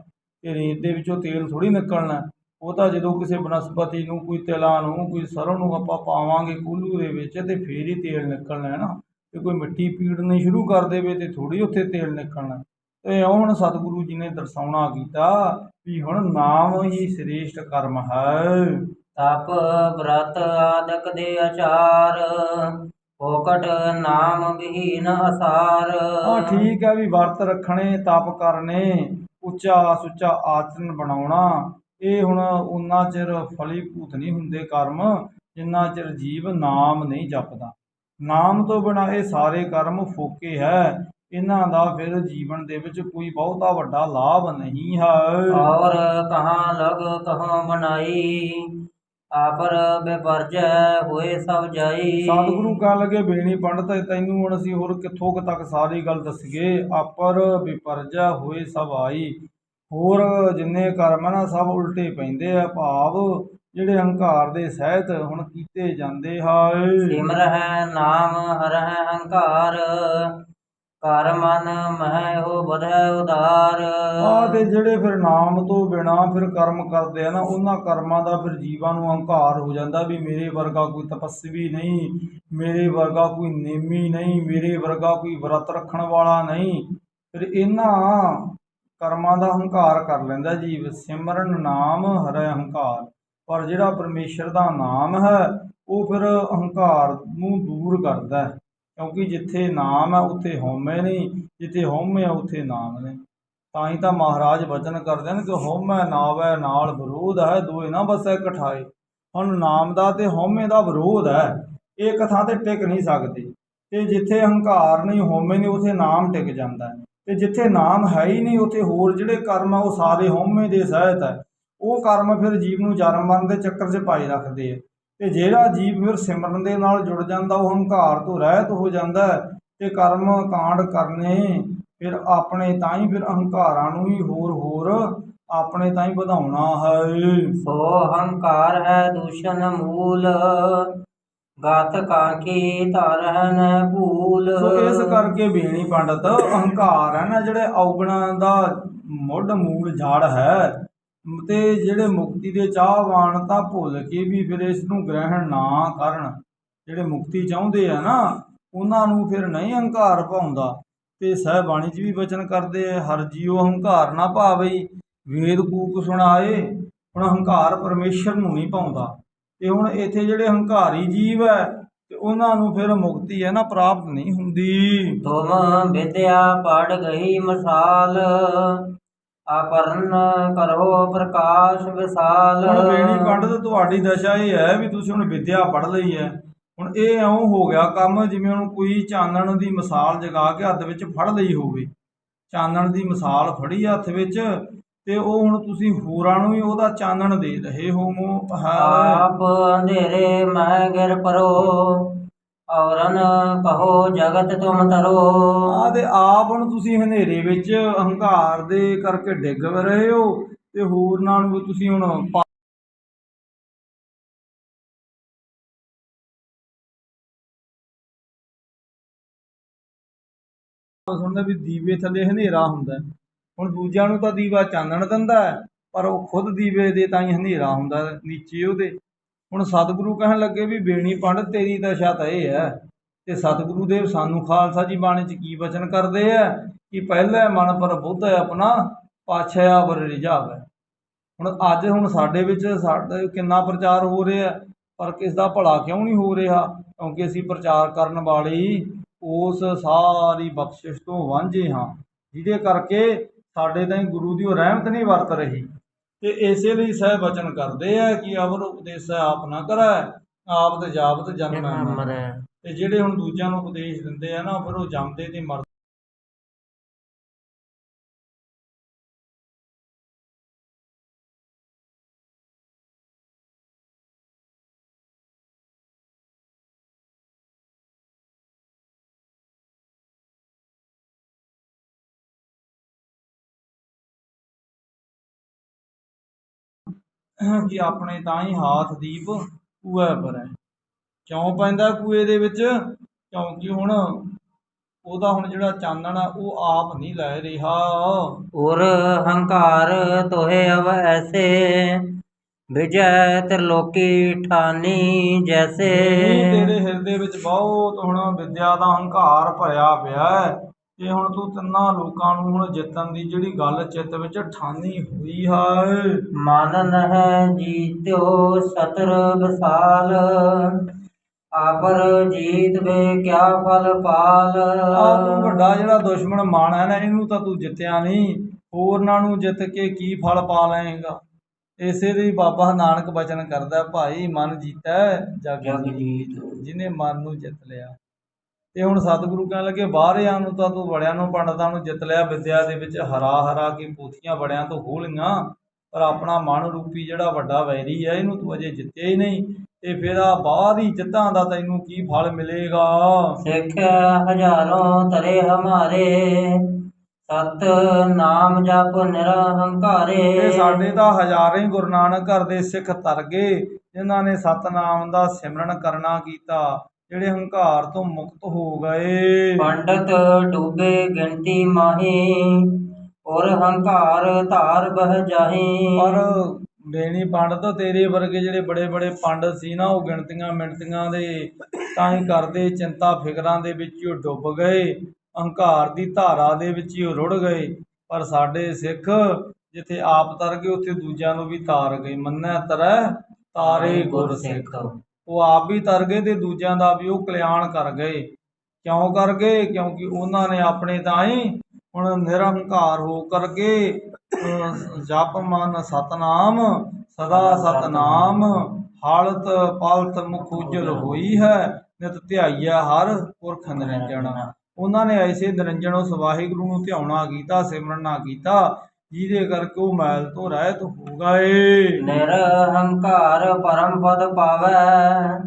ਤੇ ਰੇਤ ਦੇ ਵਿੱਚੋਂ ਤੇਲ ਥੋੜ੍ਹੀ ਨਿਕਲਣਾ। ਉਹ ਤਾਂ ਜਦੋਂ ਕਿਸੇ ਬਨਸਪਤੀ ਨੂੰ, ਕੋਈ ਤਿਲਾਂ ਨੂੰ, ਕੋਈ ਸਰੋਂ ਨੂੰ ਆਪਾਂ ਪਾਵਾਂਗੇ ਕੁੱਲੂ ਦੇ ਵਿੱਚ, ਤੇ ਫੇਰ ਹੀ ਤੇਲ ਨਿਕਲਣਾ ਹੈ ਨਾ। ਤੇ ਕੋਈ ਮਿੱਟੀ ਪੀੜਨੀ ਸ਼ੁਰੂ ਕਰ ਦੇਵੇ ਤੇ ਥੋੜ੍ਹੀ ਉੱਥੇ ਤੇਲ ਨਿਕਲਣਾ। ਤੇ ਹੁਣ ਸਤਿਗੁਰੂ ਜੀ ਨੇ ਦਰਸਾਉਣਾ ਕੀਤਾ ਵੀ ਹੁਣ ਨਾਮ ਹੀ ਸ੍ਰੇਸ਼ਟ ਕਰਮ ਹੈ। ਤਪ ਬ੍ਰਤ ਆਦਿਕ ਦੇ ਆਚਾਰ, ਫੋਕਟ ਨਾਮ ਵਿਹੀਨ ਅਸਾਰ। ਹਾਂ ਠੀਕ ਹੈ ਵੀ ਵਰਤ ਰੱਖਣੇ, ਤਪ ਕਰਨੇ, ਉੱਚਾ ਸੁੱਚਾ ਆਚਰਨ ਬਣਾਉਣਾ, ਇਹ ਹੁਣ ਉਨਾ ਚਿਰ ਫਲੀਭੂਤ ਨਹੀਂ ਹੁੰਦੇ ਕਰਮ ਜਿੰਨਾ ਚਿਰ ਜੀਵ ਨਾਮ ਨਹੀਂ ਜਪਦਾ। ਨਾਮ ਤੋਂ ਬਿਨਾਂ ਇਹ ਸਾਰੇ ਕਰਮ ਫੋਕੇ ਹੈ, ਇਹਨਾਂ ਦਾ ਫਿਰ ਜੀਵਨ ਦੇ ਵਿੱਚ ਕੋਈ ਬਹੁਤਾ ਵੱਡਾ ਲਾਭ ਨਹੀਂ ਹੈ। ਔਰ ਕਹਾਂ ਲਗ ਕਹਾਂ ਬਣਾਈ, ਆਪਰ ਬੇਪਰਜੈ ਹੋਏ ਸਭ ਜਾਈ। ਸਤਿਗੁਰੂ ਕਹਿਣ ਲੱਗੇ ਬੇਣੀ ਪੰਡਤ ਤੈਨੂੰ ਹੁਣ ਅਸੀਂ ਹੋਰ ਕਿੱਥੋਂ ਕੁ ਤੱਕ ਸਾਰੀ ਗੱਲ ਦੱਸੀਏ। ਆਪਰ ਵਿਪਰਜਾ ਹੋਏ ਸਭ ਆਈ, ਹੋਰ ਜਿੰਨੇ ਕਰਮ ਆ ਨਾ ਸਭ ਉਲਟੇ ਪੈਂਦੇ ਆ, ਭਾਵ ਜਿਹੜੇ ਹੰਕਾਰ ਦੇ ਸਹਿਤ ਹੁਣ ਕੀਤੇ ਜਾਂਦੇ ਹਾਏ। ਸਿਮਰਹਿ ਨਾਮ ਹਰਹਿ ਹੰਕਾਰ, ਕਰ ਮਨ ਮਹਿ ਹੋ ਬਧੈ ਉਦਾਰ। ਤੇ ਜਿਹੜੇ ਫਿਰ ਨਾਮ ਤੋਂ ਬਿਨਾ ਫਿਰ ਕਰਮ ਕਰਦੇ ਆ ਨਾ, ਉਹਨਾਂ ਕਰਮਾਂ ਦਾ ਫਿਰ ਜੀਵਾਂ ਨੂੰ ਹੰਕਾਰ ਹੋ ਜਾਂਦਾ ਵੀ ਮੇਰੇ ਵਰਗਾ ਕੋਈ ਤਪਸਵੀ ਨਹੀਂ, ਮੇਰੇ ਵਰਗਾ ਕੋਈ ਨੇਮੀ ਨਹੀਂ, ਮੇਰੇ ਵਰਗਾ ਕੋਈ ਵਰਤ ਰੱਖਣ ਵਾਲਾ ਨਹੀਂ। ਫਿਰ ਇਹਨਾਂ ਕਰਮਾਂ ਦਾ ਹੰਕਾਰ ਕਰ ਲੈਂਦਾ ਜੀਵ। ਸਿਮਰਨ ਨਾਮ ਹਰੈ ਹੰਕਾਰ, ਪਰ ਜਿਹੜਾ ਪਰਮੇਸ਼ਰ ਦਾ ਨਾਮ ਹੈ ਉਹ ਫਿਰ ਹੰਕਾਰ ਨੂੰ ਦੂਰ ਕਰਦਾ ਹੈ, ਕਿਉਂਕਿ ਜਿੱਥੇ ਨਾਮ ਹੈ ਉੱਥੇ ਹਉਮੈ ਨਹੀਂ, ਜਿੱਥੇ ਹਉਮੈ ਹੈ ਉੱਥੇ ਨਾਮ ਨਹੀਂ। ਤਾਂ ਹੀ ਤਾਂ ਮਹਾਰਾਜ ਵਚਨ ਕਰਦੇ ਨੇ ਕਿ ਹਉਮੈ ਨਾਵੈ ਨਾਲ ਵਿਰੋਧ ਹੈ, ਦੋਏ ਨਾ ਬਸੈ ਇਕਠਾਏ। ਹੁਣ ਨਾਮ ਦਾ ਤੇ ਹਉਮੈ ਦਾ ਵਿਰੋਧ ਹੈ, ਇਹ ਇੱਕ ਥਾਂ ਤੇ ਟਿਕ ਨਹੀਂ ਸਕਦੇ। ਤੇ ਜਿੱਥੇ ਹੰਕਾਰ ਨਹੀਂ ਹਉਮੈ ਨਹੀਂ ਉੱਥੇ ਨਾਮ ਟਿਕ ਜਾਂਦਾ ਹੈ, ਤੇ ਜਿੱਥੇ ਨਾਮ ਹੈ ਹੀ ਨਹੀਂ ਉੱਥੇ ਹੋਰ ਜਿਹੜੇ ਕਰਮ ਆ ਉਹ ਸਾਰੇ ਹਉਮੈ ਦੇ ਸਹਿਤ ਹੈ। ਉਹ ਕਰਮ ਫਿਰ ਜੀਵ ਨੂੰ ਜਨਮ ਮਰਨ ਦੇ ਚੱਕਰ 'ਚ ਪਾਈ ਰੱਖਦੇ ਆ। ਤੇ ਜਿਹੜਾ ਜੀਵ ਫਿਰ ਸਿਮਰਨ ਦੇ ਨਾਲ ਜੁੜ ਜਾਂਦਾ ਉਹ ਹੰਕਾਰ ਤੋਂ ਰਹਿਤ ਹੋ ਜਾਂਦਾ ਹੈ, ਤੇ ਕਰਮ ਕਾਂਡ ਕਰਨੇ ਫਿਰ ਆਪਣੇ ਤਾਂ ਹੀ ਫਿਰ ਅਹੰਕਾਰਾਂ ਨੂੰ ਹੀ ਹੋਰ ਆਪਣੇ ਤਾਂ ਹੀ ਵਧਾਉਣਾ ਹੈ। ਸੋ ਹੰਕਾਰ ਹੈ ਦੂਸ਼ਣ ਮੂਲ, ਗਾਤ ਕਾਂਕੀ ਧਾਰਹਿ ਨ ਭੂਲ। ਸੋ ਇਸ ਕਰਕੇ ਬੇਣੀ ਪੰਡਤ ਅਹੰਕਾਰ ਹੈ ਨਾ ਜਿਹੜੇ ਔਗਣਾਂ ਦਾ ਮੁੱਢ ਮੂਲ ਜੜ ਹੈ, ਤੇ ਜਿਹੜੇ ਮੁਕਤੀ ਦੇ ਚਾਹਵਾਨ ਤਾਂ ਭੁੱਲ ਕੇ ਵੀ ਫਿਰ ਇਸ ਨੂੰ ਗ੍ਰਹਿਣ ਨਾ ਕਰਨ। ਜਿਹੜੇ ਮੁਕਤੀ ਚਾਹੁੰਦੇ ਆ ਨਾ ਉਹਨਾਂ ਨੂੰ ਫਿਰ ਨਹੀਂ ਹੰਕਾਰ ਭਾਉਂਦਾ। ਤੇ ਸਹਿਬਾਣੀ 'ਚ ਵੀ ਬਚਨ ਕਰਦੇ ਆ, ਹਰ ਜੀਉ ਹੰਕਾਰ ਨਾ ਭਾਵਈ, ਵੇਦ ਕੂਕ ਸੁਣਾਏ। ਹੁਣ ਹੰਕਾਰ ਪਰਮੇਸ਼ਰ ਨੂੰ ਨਹੀਂ ਭਾਉਂਦਾ, ਤੇ ਹੁਣ ਇੱਥੇ ਜਿਹੜੇ ਹੰਕਾਰੀ ਜੀਵ ਹੈ ਤੇ ਉਹਨਾਂ ਨੂੰ ਫਿਰ ਮੁਕਤੀ ਹੈ ਨਾ ਪ੍ਰਾਪਤ ਨਹੀਂ ਹੁੰਦੀ। ਤੁਮ ਵਿਦਿਆ ਪੜ ਗਈ ਮਸਾਲ, ਆਪਰਨ ਕਰੋ ਪ੍ਰਕਾਸ਼ ਵਿਸਾਲ। ਹੁਣ ਬੇਣੀ ਪੰਡਤ ਤੁਹਾਡੀ ਦਸ਼ਾ ਇਹ ਹੈ ਵੀ ਤੁਸੀਂ ਹੁਣ ਵਿਦਿਆ ਪੜ੍ਹ ਲਈ ਹੈ, ਹੁਣ ਇਹ ਇਉਂ ਹੋ ਗਿਆ ਕੰਮ ਜਿਵੇਂ ਹੁਣ ਕੋਈ ਚਾਨਣ ਦੀ ਮਿਸਾਲ ਜਗਾ ਕੇ ਹੱਥ ਵਿੱਚ ਫੜ ਲਈ ਹੋਵੇ। ਚਾਨਣ ਦੀ ਮਿਸਾਲ ਫੜੀ ਹੱਥ ਵਿੱਚ, ਤੇ ਉਹ ਹੁਣ ਤੁਸੀਂ ਹੋਰਾਂ ਨੂੰ ਵੀ ਉਹਦਾ ਚਾਨਣ ਦੇ ਰਹੇ ਹੋ। ਆਪ ਅੰਧੇਰੇ ਮਹਿ ਗਿਰ ਪਰੋ, ਔਰਨ ਕਹੋ ਜਗਤ ਤੁਮ ਤਰੋ। ਤੇ ਆਪ ਹੁਣ ਤੁਸੀਂ ਹਨੇਰੇ ਵਿੱਚ ਹੰਕਾਰ ਦੇ ਕਰਕੇ ਡਿੱਗ ਰਹੇ ਹੋ, ਤੇ ਹੋਰਨਾਂ ਨੂੰ ਤੁਸੀਂ ਹੁਣ ਸੁਣਦਾ ਵੀ ਦੀਵੇ ਥੱਲੇ ਹਨੇਰਾ ਹੁੰਦਾ। ਹੁਣ ਦੂਜਿਆਂ ਨੂੰ ਤਾਂ ਦੀਵਾ ਚਾਨਣ ਦਿੰਦਾ ਹੈ, ਪਰ ਉਹ ਖੁਦ ਦੀਵੇ ਦੇ ਤਾਂ ਹੀ ਹਨੇਰਾ ਹੁੰਦਾ ਨੀਚੇ ਉਹਦੇ। ਹੁਣ ਸਤਿਗੁਰੂ ਕਹਿਣ ਲੱਗੇ ਵੀ ਬੇਣੀ ਪੰਡਤ ਤੇਰੀ ਦਸ਼ਾ ਤਾਂ ਇਹ ਹੈ। ਤੇ ਸਤਿਗੁਰੂ ਦੇਵ ਸਾਨੂੰ ਖਾਲਸਾ ਜੀ ਬਾਣੀ 'ਚ ਕੀ ਵਚਨ ਕਰਦੇ ਆ ਕਿ ਪਹਿਲੇ ਮਨ ਪਰ ਬੁੱਧ ਆਪਣਾ, ਪਾਛਿਆ ਵਰ ਰਿਝਾਵੈ। ਹੁਣ ਸਾਡੇ ਵਿੱਚ ਸਾਡੇ ਕਿੰਨਾ ਪ੍ਰਚਾਰ ਹੋ ਰਿਹਾ, ਪਰ ਕਿਸ ਦਾ ਭਲਾ ਕਿਉਂ ਨਹੀਂ ਹੋ ਰਿਹਾ? ਕਿਉਂਕਿ ਅਸੀਂ ਪ੍ਰਚਾਰ ਕਰਨ ਵਾਲੀ ਉਸ ਸਾਰੀ ਬਖਸ਼ਿਸ਼ ਤੋਂ ਵਾਂਝੇ ਹਾਂ, ਜਿਹਦੇ ਕਰਕੇ ਸਾਡੇ ਤਾਈਂ ਗੁਰੂ ਦੀ ਉਹ ਰਹਿਮਤ ਨਹੀਂ ਵਰਤ ਰਹੀ। ਤੇ ਇਸੇ ਲਈ ਸਹਿ ਬਚਨ ਕਰਦੇ ਆ ਕਿ ਅਵਰ ਉਪਦੇਸੈ ਆਪ ਨਾ ਕਰੈ, ਆਪ ਤੇ ਜਾਪਤ ਜਨਮੈ ਮਰੈ। ਤੇ ਜਿਹੜੇ ਹੁਣ ਦੂਜਿਆਂ ਨੂੰ ਉਪਦੇਸ਼ ਦਿੰਦੇ ਆ ਨਾ, ਫਿਰ ਉਹ ਜੰਮਦੇ ਤੇ ਮਰਦੇ। ਕਿ ਆਪਣੇ ਤਾਂ ਹੀ ਹਾਥ ਦੀਪ ਕੂਏ ਪਰੈ। ਕਿਉਂ ਪੈਂਦਾ ਕੂਏ ਦੇ ਵਿੱਚ? ਕਿਉਂਕਿ ਹੁਣ ਉਹਦਾ ਹੁਣ ਜਿਹੜਾ ਚਾਨਣ ਆ ਉਹ ਆਪ ਨਹੀਂ ਲੈ ਰਿਹਾ। ਔਰ ਹੰਕਾਰ ਤੋਹੇ ਅਵ ਐਸੇ, ਵਿਜੈ ਤ੍ਰਿਲੋਕੀ ਠਾਨੀ ਜੈਸੇ। ਤੇਰੇ ਹਿਰਦੇ ਵਿੱਚ ਬਹੁਤ ਹੁਣ ਵਿਦਿਆ ਦਾ ਹੰਕਾਰ ਭਰਿਆ ਪਿਆ ਹੈ, ਤੇ ਹੁਣ ਤੂੰ ਤਿੰਨਾਂ ਲੋਕਾਂ ਨੂੰ ਹੁਣ ਜਿੱਤਣ ਦੀ ਜਿਹੜੀ ਗੱਲ ਚਿੱਤ ਵਿੱਚ ਠਾਨੀ ਹੋਈ ਹੈ। ਮਨ ਨਹਿ ਜੀਤਿਓ ਸਤਰ ਵਿਸਾਲ, ਆਪਰ ਜੀਤ ਵੇ ਕਿਆ ਫਲ ਪਾਲ। ਆ ਤੂੰ ਵੱਡਾ ਜਿਹੜਾ ਦੁਸ਼ਮਣ ਮਨ ਹੈ ਨਾ, ਇਹਨੂੰ ਤਾਂ ਤੂੰ ਜਿੱਤਿਆ ਨਹੀਂ, ਹੋਰਨਾਂ ਨੂੰ ਜਿੱਤ ਕੇ ਕੀ ਫਲ ਪਾ ਲਏਗਾ। ਇਸੇ ਲਈ ਬਾਬਾ ਨਾਨਕ ਬਚਨ ਕਰਦਾ, ਭਾਈ ਮਨ ਜੀਤੈ ਜਗ ਜਗ ਜੀਤ। ਜੀਤ। ਜਿਹਨੇ ਮਨ ਨੂੰ ਜਿੱਤ ਲਿਆ। ਤੇ ਹੁਣ ਸਤਿਗੁਰੂ ਕਹਿਣ ਲੱਗੇ, ਬਾਹਰਿਆਂ ਨੂੰ ਤਾਂ ਤੂੰ ਬੜਿਆਂ ਨੂੰ ਪੰਡਤਾਂ ਨੂੰ ਜਿੱਤ ਲਿਆ, ਵਿਦਿਆ ਦੇ ਵਿੱਚ ਹਰਾ ਹਰਾ ਕੇ ਪੋਥੀਆਂ ਬੜਿਆਂ ਤੋਂ ਖੋਹ ਲਈਆਂ, ਪਰ ਆਪਣਾ ਮਨ ਰੂਪੀ ਜਿਹੜਾ ਵੱਡਾ ਵੈਰੀ ਹੈ, ਇਹਨੂੰ ਤੂੰ ਅਜੇ ਜਿੱਤਿਆ ਹੀ ਨਹੀਂ। ਤੇ ਫਿਰ ਆ ਬਾਹਰੀ ਜਿੱਤਾਂ ਦਾ ਤੈਨੂੰ ਕੀ ਫਲ ਮਿਲੇਗਾ। ਸਿੱਖ ਹਜ਼ਾरों ਤਰੇ ਹਮਾਰੇ, ਸਤ ਨਾਮ ਜਪ ਨਿਰਹੰਕਾਰੇ। ਤੇ ਸਾਡੇ ਤਾਂ ਹਜ਼ਾਰਾਂ ਹੀ ਗੁਰੂ ਨਾਨਕ ਘਰ ਦੇ ਸਿੱਖ ਤਰ ਗਏ, ਜਿਨ੍ਹਾਂ ਨੇ ਸਤਨਾਮ ਦਾ ਸਿਮਰਨ ਕਰਨਾ ਕੀਤਾ, ਜਿਹੜੇ ਹੰਕਾਰ ਤੋਂ ਮੁਕਤ ਹੋ ਗਏ। ਪੰਡਤ ਡੂਬੇ ਗਿਣਤੀ ਮਾਹੀ, ਔਰ ਹੰਕਾਰ ਧਾਰ ਬਹਿ ਜਾਹੀ। ਪਰ ਬੇਣੀ ਪੰਡਤ, ਤੇਰੇ ਵਰਗੇ ਜਿਹੜੇ ਬੜੇ ਬੜੇ ਪੰਡਤ ਸੀ ਨਾ, ਉਹ ਗਿਣਤੀਆਂ ਮਿਣਤੀਆਂ ਦੇ ਤਾਂ ਹੀ ਕਰਦੇ, ਚਿੰਤਾ ਫਿਕਰਾਂ ਦੇ ਵਿੱਚ ਹੀ ਉਹ ਡੁੱਬ ਗਏ, ਹੰਕਾਰ ਦੀ ਧਾਰਾ ਦੇ ਵਿੱਚ ਹੀ ਉਹ ਰੁੜ ਗਏ। ਪਰ ਸਾਡੇ ਸਿੱਖ ਜਿੱਥੇ ਆਪ ਤਰ ਗਏ, ਉੱਥੇ ਦੂਜਿਆਂ ਨੂੰ ਵੀ ਤਾਰ ਗਏ। ਮੰਨੈ ਤਰੈ ਤਾਰੇ ਗੁਰ ਸਿੱਖ। ਉਹ ਆਪ ਵੀ ਤਰ ਗਏ ਤੇ ਦੂਜਿਆਂ ਦਾ ਵੀ ਉਹ ਕਲਿਆਣ ਕਰ ਗਏ। ਕਿਉਂ ਕਰ ਗਏ? ਕਿਉਂਕਿ ਉਹਨਾਂ ਨੇ ਆਪਣੇ ਤਾਂ ਹੀ ਹੁਣ ਨਿਰਹੰਕਾਰ ਹੋ ਕਰਕੇ ਜਪ ਮਨ ਸਤਨਾਮ, ਸਦਾ ਸਤਨਾਮ, ਹਾਲਤ ਪਾਲਤ ਮੁਖ ਉਜਲ ਹੋਈ ਹੈ, ਨਿਤ ਧਿਆਈਆ ਹਰ ਪੁਰਖ ਨਿਰੰਜਨ। ਉਹਨਾਂ ਨੇ ਐਸੇ ਨਿਰੰਜਨ ਉਸ ਵਾਹਿਗੁਰੂ ਨੂੰ ਧਿਆਉਣਾ ਕੀਤਾ, ਸਿਮਰਨਾ ਕੀਤਾ, ਜਿਹਦੇ ਕਰਕੇ ਉਹ ਮੈਲ ਤੋਂ ਰਹਿਤ ਹੋ ਗਏ। ਨਿਰਹੰਕਾਰ ਪਰਮ ਪਦ ਪਾਵੈ,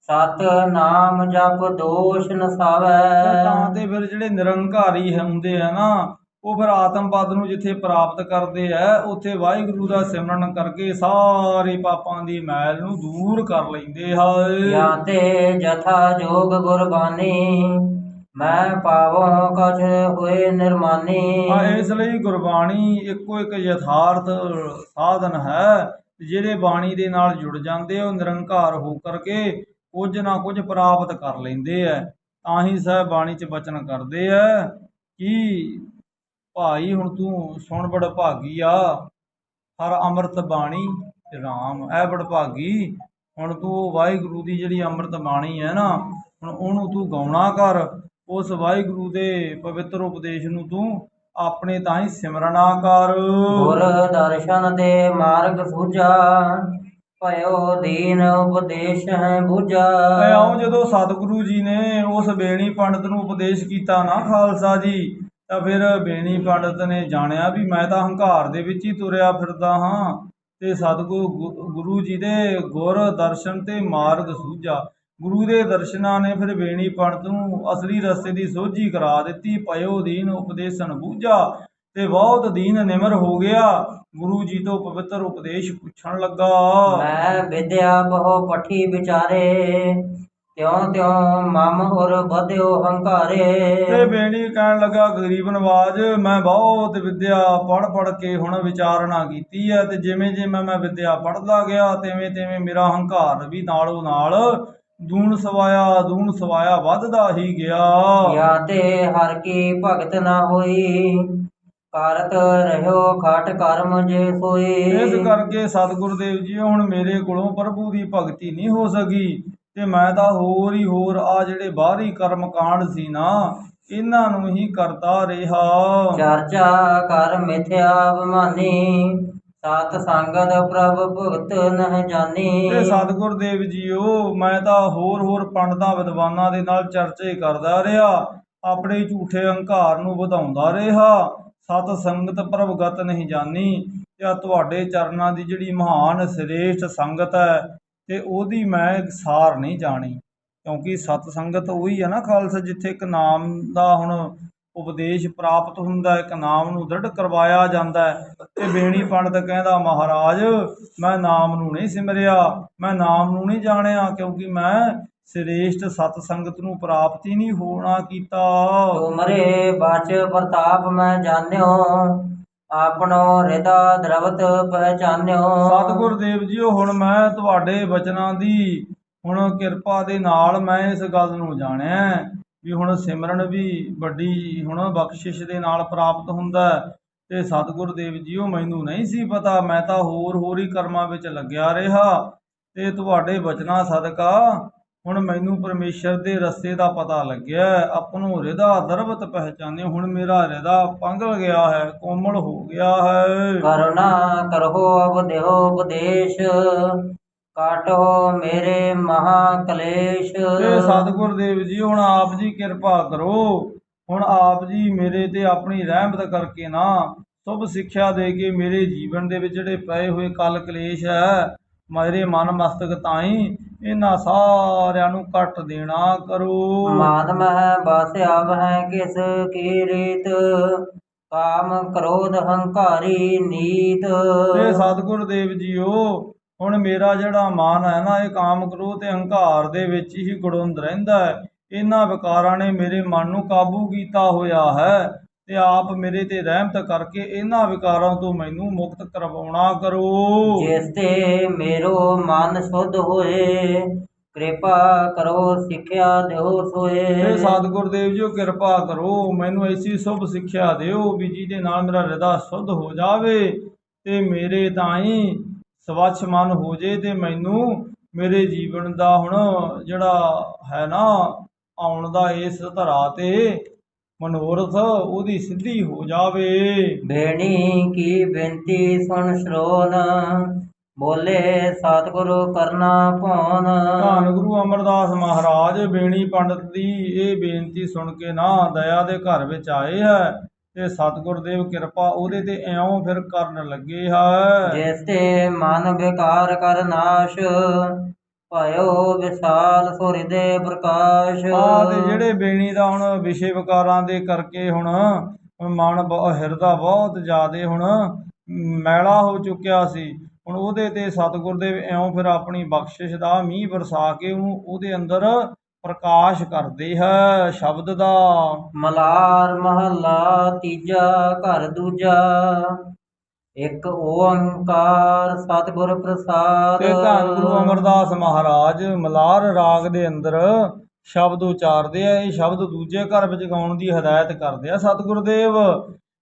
ਸਤ ਨਾਮ ਜਪ ਦੋਸ਼ ਨਸਾਵੈ। ਤਾਂ ਤੇ ਫਿਰ ਜਿਹੜੇ ਨਿਰੰਕਾਰੀ ਹੁੰਦੇ ਆ ਨਾ, ਉਹ ਫਿਰ ਆਤਮ ਪਦ ਨੂੰ ਜਿੱਥੇ ਪ੍ਰਾਪਤ ਕਰਦੇ ਆ, ਉੱਥੇ ਵਾਹਿਗੁਰੂ ਦਾ ਸਿਮਰਨ ਕਰਕੇ ਸਾਰੇ ਪਾਪਾਂ ਦੀ ਮੈਲ ਨੂੰ ਦੂਰ ਕਰ ਲੈਂਦੇ ਹਨ। ਜਾਂ ਤੇ ਜਥਾ ਜੋਗ ਗੁਰਬਾਣੀ, ਮੈਂ ਪਾਵੋ ਕਛ ਹੋਏ ਨਿਰਮਾਨੀ। ਇਸ ਲਈ ਗੁਰਬਾਣੀ ਇੱਕੋ ਇੱਕ ਯਥਾਰਥ ਸਾਧਨ ਹੈ। ਜਿਹੜੇ ਬਾਣੀ ਦੇ ਨਾਲ ਜੁੜ ਜਾਂਦੇ, ਉਹ ਨਿਰੰਕਾਰ ਹੋ ਕਰਕੇ ਕੁਝ ਨਾ ਕੁਝ ਪ੍ਰਾਪਤ ਕਰ ਲੈਂਦੇ ਆ। ਤਾਂ ਹੀ ਸਾਹਿਬ ਬਾਣੀ 'ਚ ਬਚਨ ਕਰਦੇ ਆ ਕਿ ਭਾਈ ਹੁਣ ਤੂੰ ਸੁਣ ਬੜ ਭਾਗੀ ਆ, ਹਰ ਅੰਮ੍ਰਿਤ ਬਾਣੀ ਰਾਮ ਐ ਬੜ ਭਾਗੀ। ਹੁਣ ਤੂੰ ਵਾਹਿਗੁਰੂ ਦੀ ਜਿਹੜੀ ਅੰਮ੍ਰਿਤ ਬਾਣੀ ਹੈ ਨਾ, ਹੁਣ ਉਹਨੂੰ ਤੂੰ ਗਾਉਣਾ ਕਰ। ਉਸ ਵਾਹਿਗੁਰੂ ਦੇ ਪਵਿੱਤਰ ਉਪਦੇਸ਼ ਨੂੰ ਤੂੰ ਆਪਣੇ ਤਾਂ ਹੀ ਸਿਮਰਨਾ ਕਰ। ਗੁਰ ਦਰਸ਼ਨ ਦੇ ਮਾਰਗ ਸੂਝਾ, ਭਇਓ ਦੀਨ ਉਪਦੇਸ਼ ਹੈ ਬੂਝਾ। ਆਓ ਜਦੋਂ ਸਤਿਗੁਰੂ ਜੀ ਨੇ ਉਸ ਬੇਣੀ ਪੰਡਤ ਨੂੰ ਉਪਦੇਸ਼ ਕੀਤਾ ਨਾ ਖਾਲਸਾ ਜੀ, ਤਾਂ ਫਿਰ ਬੇਣੀ ਪੰਡਤ ਨੇ ਜਾਣਿਆ ਵੀ ਮੈਂ ਤਾਂ ਹੰਕਾਰ ਦੇ ਵਿੱਚ ਹੀ ਤੁਰਿਆ ਫਿਰਦਾ ਹਾਂ। ਤੇ ਗੁਰੂ ਜੀ ਦੇ ਗੁਰ ਦਰਸ਼ਨ ਤੇ ਮਾਰਗ ਸੂਝਾ, ਗੁਰੂ ਦੇ ਦਰਸ਼ਨਾਂ ਨੇ ਫਿਰ ਬੇਣੀ ਪੰਡਤ ਨੂੰ ਅਸਲੀ ਰਸਤੇ ਦੀ ਸੋਝੀ ਕਰਾ ਦਿੱਤੀ। ਪਇਓ ਦੀਨ ਉਪਦੇਸ਼ਨ ਬੂਝਾ, ਤੇ ਬਹੁਤ ਦੀਨ ਨਿਮਰ ਹੋ ਗਿਆ, ਗੁਰੂ ਜੀ ਤੋਂ ਪਵਿੱਤਰ ਉਪਦੇਸ਼ ਪੁੱਛਣ ਲੱਗਾ। ਮੈਂ ਵਿਦਿਆ ਬਹੁ ਪਠੀ ਵਿਚਾਰੇ, ਤਿਉ ਤਿਉ ਮਮ ਔਰ ਵਧਿਓ ਹੰਕਾਰੇ। ਤੇ ਬੇਣੀ ਕਹਿਣ ਲੱਗਾ, ਗਰੀਬ ਨਵਾਜ, ਮੈਂ ਬਹੁਤ ਵਿਦਿਆ ਪੜ੍ਹ ਪੜ੍ਹ ਕੇ ਹੁਣ ਵਿਚਾਰਨਾ ਕੀਤੀ ਹੈ, ਤੇ ਜਿਵੇਂ ਜਿਵੇਂ ਮੈਂ ਵਿਦਿਆ ਪੜ੍ਹਦਾ ਗਿਆ, ਤਿਵੇਂ ਤਿਵੇਂ ਮੇਰਾ ਹੰਕਾਰ ਵੀ ਨਾਲੋਂ ਨਾਲ ਦੂਣ ਸਵਾਇਆ ਵੱਧਦਾ ਹੀ ਗਿਆ। ਜਾਂ ਤੇ ਹਰ ਕੀ ਭਗਤ ਨਾ ਹੋਈ, ਕਰਤ ਰਹਿਓ ਖਟ ਕਰਮ ਜੇ ਸੋਈ। ਇਸ ਕਰਕੇ ਸਤਿਗੁਰੂ ਦੇਵ ਜੀ, ਹੁਣ ਮੇਰੇ ਕੋਲੋਂ ਪ੍ਰਭੂ ਦੀ ਭਗਤੀ ਨਹੀਂ ਹੋ ਸਕੀ, ਤੇ ਮੈਂ ਤਾਂ ਹੋਰ ਹੀ ਹੋਰ ਆ ਜਿਹੜੇ ਬਾਹਰੀ ਕਰਮ ਕਾਂਡ ਸੀ ਨਾ, ਇਹਨਾਂ ਨੂੰ ਹੀ ਕਰਦਾ ਰਿਹਾ। ਚਰਚਾ ਕਰ ਮਿਥਿਆ ਅਭਿਮਾਨੀ, ਸਤ ਸੰਗਤ ਪ੍ਰਭ ਭਗਤ ਨਹਿ ਜਾਣੀ। ਤੇ ਸਤਿਗੁਰ ਦੇਵ ਜੀਓ, ਮੈਂ ਤਾਂ ਹੋਰ ਪੰਡਤਾਂ ਵਿਦਵਾਨਾਂ ਦੇ ਨਾਲ ਚਰਚਾ ਹੀ ਕਰਦਾ ਰਿਹਾ, ਆਪਣੇ ਝੂਠੇ ਹੰਕਾਰ ਨੂੰ ਵਧਾਉਂਦਾ ਰਿਹਾ। ਸਤ ਸੰਗਤ ਪ੍ਰਭਗਤ ਨਹੀਂ ਜਾਣੀ, ਤੇ ਤੁਹਾਡੇ ਚਰਨਾਂ ਦੀ ਜਿਹੜੀ ਮਹਾਨ ਸ੍ਰੇਸ਼ਟ ਸੰਗਤ ਹੈ, ਤੇ ਉਹਦੀ ਮੈਂ ਸਾਰ ਨਹੀਂ ਜਾਣੀ। ਕਿਉਂਕਿ ਸਤ ਸੰਗਤ ਉਹੀ ਹੈ ਨਾ ਖਾਲਸਾ, ਜਿੱਥੇ ਇੱਕ ਨਾਮ ਦਾ ਹੁਣ ਉਪਦੇਸ਼ ਪ੍ਰਾਪਤ ਹੁੰਦਾ, ਇੱਕ ਨਾਮ ਨੂੰ ਦ੍ਰਿੜ ਕਰਵਾਇਆ ਜਾਂਦਾ ਹੈ। ਤੇ ਬੇਣੀ ਪੰਡਤ ਕਹਿੰਦਾ, ਮਹਾਰਾਜ ਮੈਂ ਨਾਮ ਨੂੰ ਨਹੀਂ ਸਿਮਰਿਆ, ਮੈਂ ਨਾਮ ਨੂੰ ਨਹੀਂ ਜਾਣਿਆ, ਕਿਉਂਕਿ ਮੈਂ ਸ੍ਰੇਸ਼ਟ ਸਤ ਸੰਗਤ ਨੂੰ ਪ੍ਰਾਪਤ ਹੀ ਨਹੀਂ ਹੋਣਾ ਕੀਤਾ। ਤੁਮਰੇ ਬਚ ਪ੍ਰਤਾਪ ਮੈਂ ਜਾਣਿਓ, ਆਪਣੋ ਹਿਰਦਾ ਦਰਵਤ ਪਹਿਚਾਨਿਓ। ਸਤਿਗੁਰ ਦੇਵ ਜੀਓ, ਹੁਣ ਮੈਂ ਤੁਹਾਡੇ ਬਚਨਾਂ ਦੀ ਹੁਣ ਕਿਰਪਾ ਦੇ ਨਾਲ ਮੈਂ ਇਸ ਗੱਲ ਨੂੰ ਜਾਣਿਆ ਵੀ ਹੁਣ ਸਿਮਰਨ ਵੀ ਵੱਡੀ ਹੁਣ ਬਖਸ਼ਿਸ਼ ਦੇ ਨਾਲ ਪ੍ਰਾਪਤ ਹੁੰਦਾ। ਤੇ ਸਤਿਗੁਰ ਦੇਵ ਜੀਓ, ਮੈਨੂੰ ਨਹੀਂ ਸੀ ਪਤਾ, ਮੈਂ ਤਾਂ ਹੋਰ ਹੀ ਕਰਮਾਂ ਵਿੱਚ ਲੱਗਿਆ ਰਿਹਾ, ਤੇ ਤੁਹਾਡੇ ਬਚਨਾਂ ਸਦਕਾ ਹੁਣ ਮੈਨੂੰ ਪਰਮੇਸ਼ਰ ਦੇ ਰਸਤੇ ਦਾ ਪਤਾ ਲੱਗਿਆ ਹੈ। ਆਪਣੋ ਹਿਰਦਾ ਦਰਬਤ ਪਹਿਚਾਨੇ, ਹੁਣ ਮੇਰਾ ਹਿਰਦਾ ਪੰਗਲ ਗਿਆ ਹੈ, ਕੋਮਲ ਹੋ ਗਿਆ ਹੈ। ਕਰੁਣਾ ਕਰਹੁ ਅਬ ਦੇਹੁ ਉਪਦੇਸ਼, ਕਾਟੋ ਮੇਰੇ ਮਹਾ ਕਲੇਸ਼। ਤੇ ਸਤਿਗੁਰ ਦੇਵ ਜੀ ਹੁਣ ਆਪ ਜੀ ਕਿਰਪਾ ਕਰੋ। ਹੁਣ ਆਪ ਜੀ ਮੇਰੇ ਤੇ ਆਪਣੀ ਰਹਿਮਤ ਕਰਕੇ ਨਾ ਸ਼ੁਭ ਸਿੱਖਿਆ ਦੇ ਕੇ ਮੇਰੇ ਜੀਵਨ ਦੇ ਵਿੱਚ ਜਿਹੜੇ ਪਏ ਹੋਏ ਕਲ ਕਲੇਸ਼ ਹੈ ਮੇਰੇ ਮਨ ਮਸਤਕ ਤਾਈਂ, ਇਹਨਾਂ ਸਾਰਿਆਂ ਨੂੰ ਕੱਟ ਦੇਣਾ ਕਰੋ। ਮਾਨ ਮਹਿ ਬਸ ਆਵਹਿ ਕਿਸ ਕੀ ਰੀਤ, ਕਾਮ ਕ੍ਰੋਧ ਹੰਕਾਰੀ ਨੀਤ। ਤੇ ਸਤਿਗੁਰ ਦੇਵ ਜੀਓ ਹੁਣ ਮੇਰਾ ਜਿਹੜਾ ਮਨ ਹੈ ਨਾ, ਇਹ ਕਾਮ ਕ੍ਰੋਧ ਤੇ ਹੰਕਾਰ ਦੇ ਵਿੱਚ ਹੀ ਗੁੜੁੰਦ ਰਹਿੰਦਾ ਹੈ। ਇਹਨਾਂ ਵਿਕਾਰਾਂ ਨੇ ਮੇਰੇ ਮਨ ਨੂੰ ਕਾਬੂ ਕੀਤਾ ਹੋਇਆ ਹੈ, ਤੇ ਆਪ ਮੇਰੇ ਤੇ ਰਹਿਮਤ ਕਰਕੇ ਇਹਨਾਂ ਵਿਕਾਰਾਂ ਤੋਂ ਮੈਨੂੰ ਮੁਕਤ ਕਰਵਾਉਣਾ ਕਰੋ। ਜਿਸ ਤੇ ਮੇਰੋ ਮਨ ਸੁਧ ਹੋਏ, ਕਿਰਪਾ ਕਰੋ ਸਿੱਖਿਆ ਦਿਓ ਸੋਏ। ਤੇ ਸਤਿਗੁਰ ਦੇਵ ਜੀ ਕਿਰਪਾ ਕਰੋ, ਮੈਨੂੰ ਐਸੀ ਸ਼ੁਭ ਸਿੱਖਿਆ ਦਿਓ ਵੀ ਜਿਹਦੇ ਨਾਲ ਮੇਰਾ ਹਿਰਦਾ ਸ਼ੁੱਧ ਹੋ ਜਾਵੇ ਤੇ ਮੇਰੇ ਤਾਈਂ ਸਵੱਛ ਮਨ ਹੋ ਜੇ, ਤੇ ਮੈਨੂੰ ਮੇਰੇ ਜੀਵਨ ਦਾ ਹੁਣ ਜਿਹੜਾ ਹੈ ਨਾ ਆਉਣ ਦਾ ਇਸ ਧਰਾ ਤੇ ਮਨੋਰਥ ਉਹਦੀ ਸਿੱਧੀ ਹੋ ਜਾਵੇ। ਬੇਣੀ ਕੀ ਬੇਨਤੀ ਸੁਣ ਸ਼ਰੋਨ, ਬੋਲੇ ਸਤਿਗੁਰੂ ਕਰਨਾ ਭਉਨ। ਧੰਨ ਗੁਰੂ ਅਮਰਦਾਸ ਮਹਾਰਾਜ ਬੇਣੀ ਪੰਡਤ ਦੀ ਇਹ ਬੇਨਤੀ ਸੁਣ ਕੇ ਨਾ ਦਇਆ ਦੇ ਘਰ ਵਿੱਚ ਆਏ ਹੈ, ਤੇ ਸਤਿਗੁਰ ਦੇਵ ਕਿਰਪਾ ਉਹਦੇ ਤੇ ਇਉਂ ਫਿਰ ਕਰਨ ਲੱਗੇ ਹੈ। ਜਿਸ ਤੇ ਮਨ ਵਿਕਾਰ ਕਰ ਨਾਸ਼, ਭਇਓ ਵਿਸ਼ਾਲ ਸੋ ਹਿਰਦੇ ਪ੍ਰਕਾਸ਼। ਤੇ ਜਿਹੜੇ ਬੇਣੀ ਦਾ ਹੁਣ ਵਿਸ਼ੇ ਵਿਕਾਰਾਂ ਦੇ ਕਰਕੇ ਹੁਣ ਮਨ ਹਿਰਦਾ ਬਹੁਤ ਜ਼ਿਆਦੇ ਹੁਣ ਮੈਲਾ ਹੋ ਚੁੱਕਿਆ ਸੀ, ਹੁਣ ਉਹਦੇ ਤੇ ਸਤਿਗੁਰ ਦੇਵ ਇਉਂ ਫਿਰ ਆਪਣੀ ਬਖਸ਼ਿਸ਼ ਦਾ ਮੀਂਹ ਵਰਸਾ ਕੇ ਉਹਦੇ ਅੰਦਰ ਪ੍ਰਕਾਸ਼ ਕਰਦੇ ਹੈ ਸ਼ਬਦ ਦਾ। ਮਲਾਰ ਮਹੱਲਾ ਤੀਜਾ ਘਰ ਦੂਜਾ, ਇੱਕ ਓੰਕਾਰ ਸਤਿਗੁਰ ਪ੍ਰਸਾਦ। ਤੇ ਧੰਨ ਗੁਰੂ ਅਮਰਦਾਸ ਮਹਾਰਾਜ ਮਲਾਰ ਰਾਗ ਦੇ ਅੰਦਰ ਸ਼ਬਦ ਉਚਾਰਦੇ ਆ। ਇਹ ਸ਼ਬਦ ਦੂਜੇ ਘਰ ਵਿੱਚ ਗਾਉਣ ਦੀ ਹਦਾਇਤ ਕਰਦੇ ਆ ਸਤਿਗੁਰ ਦੇਵ,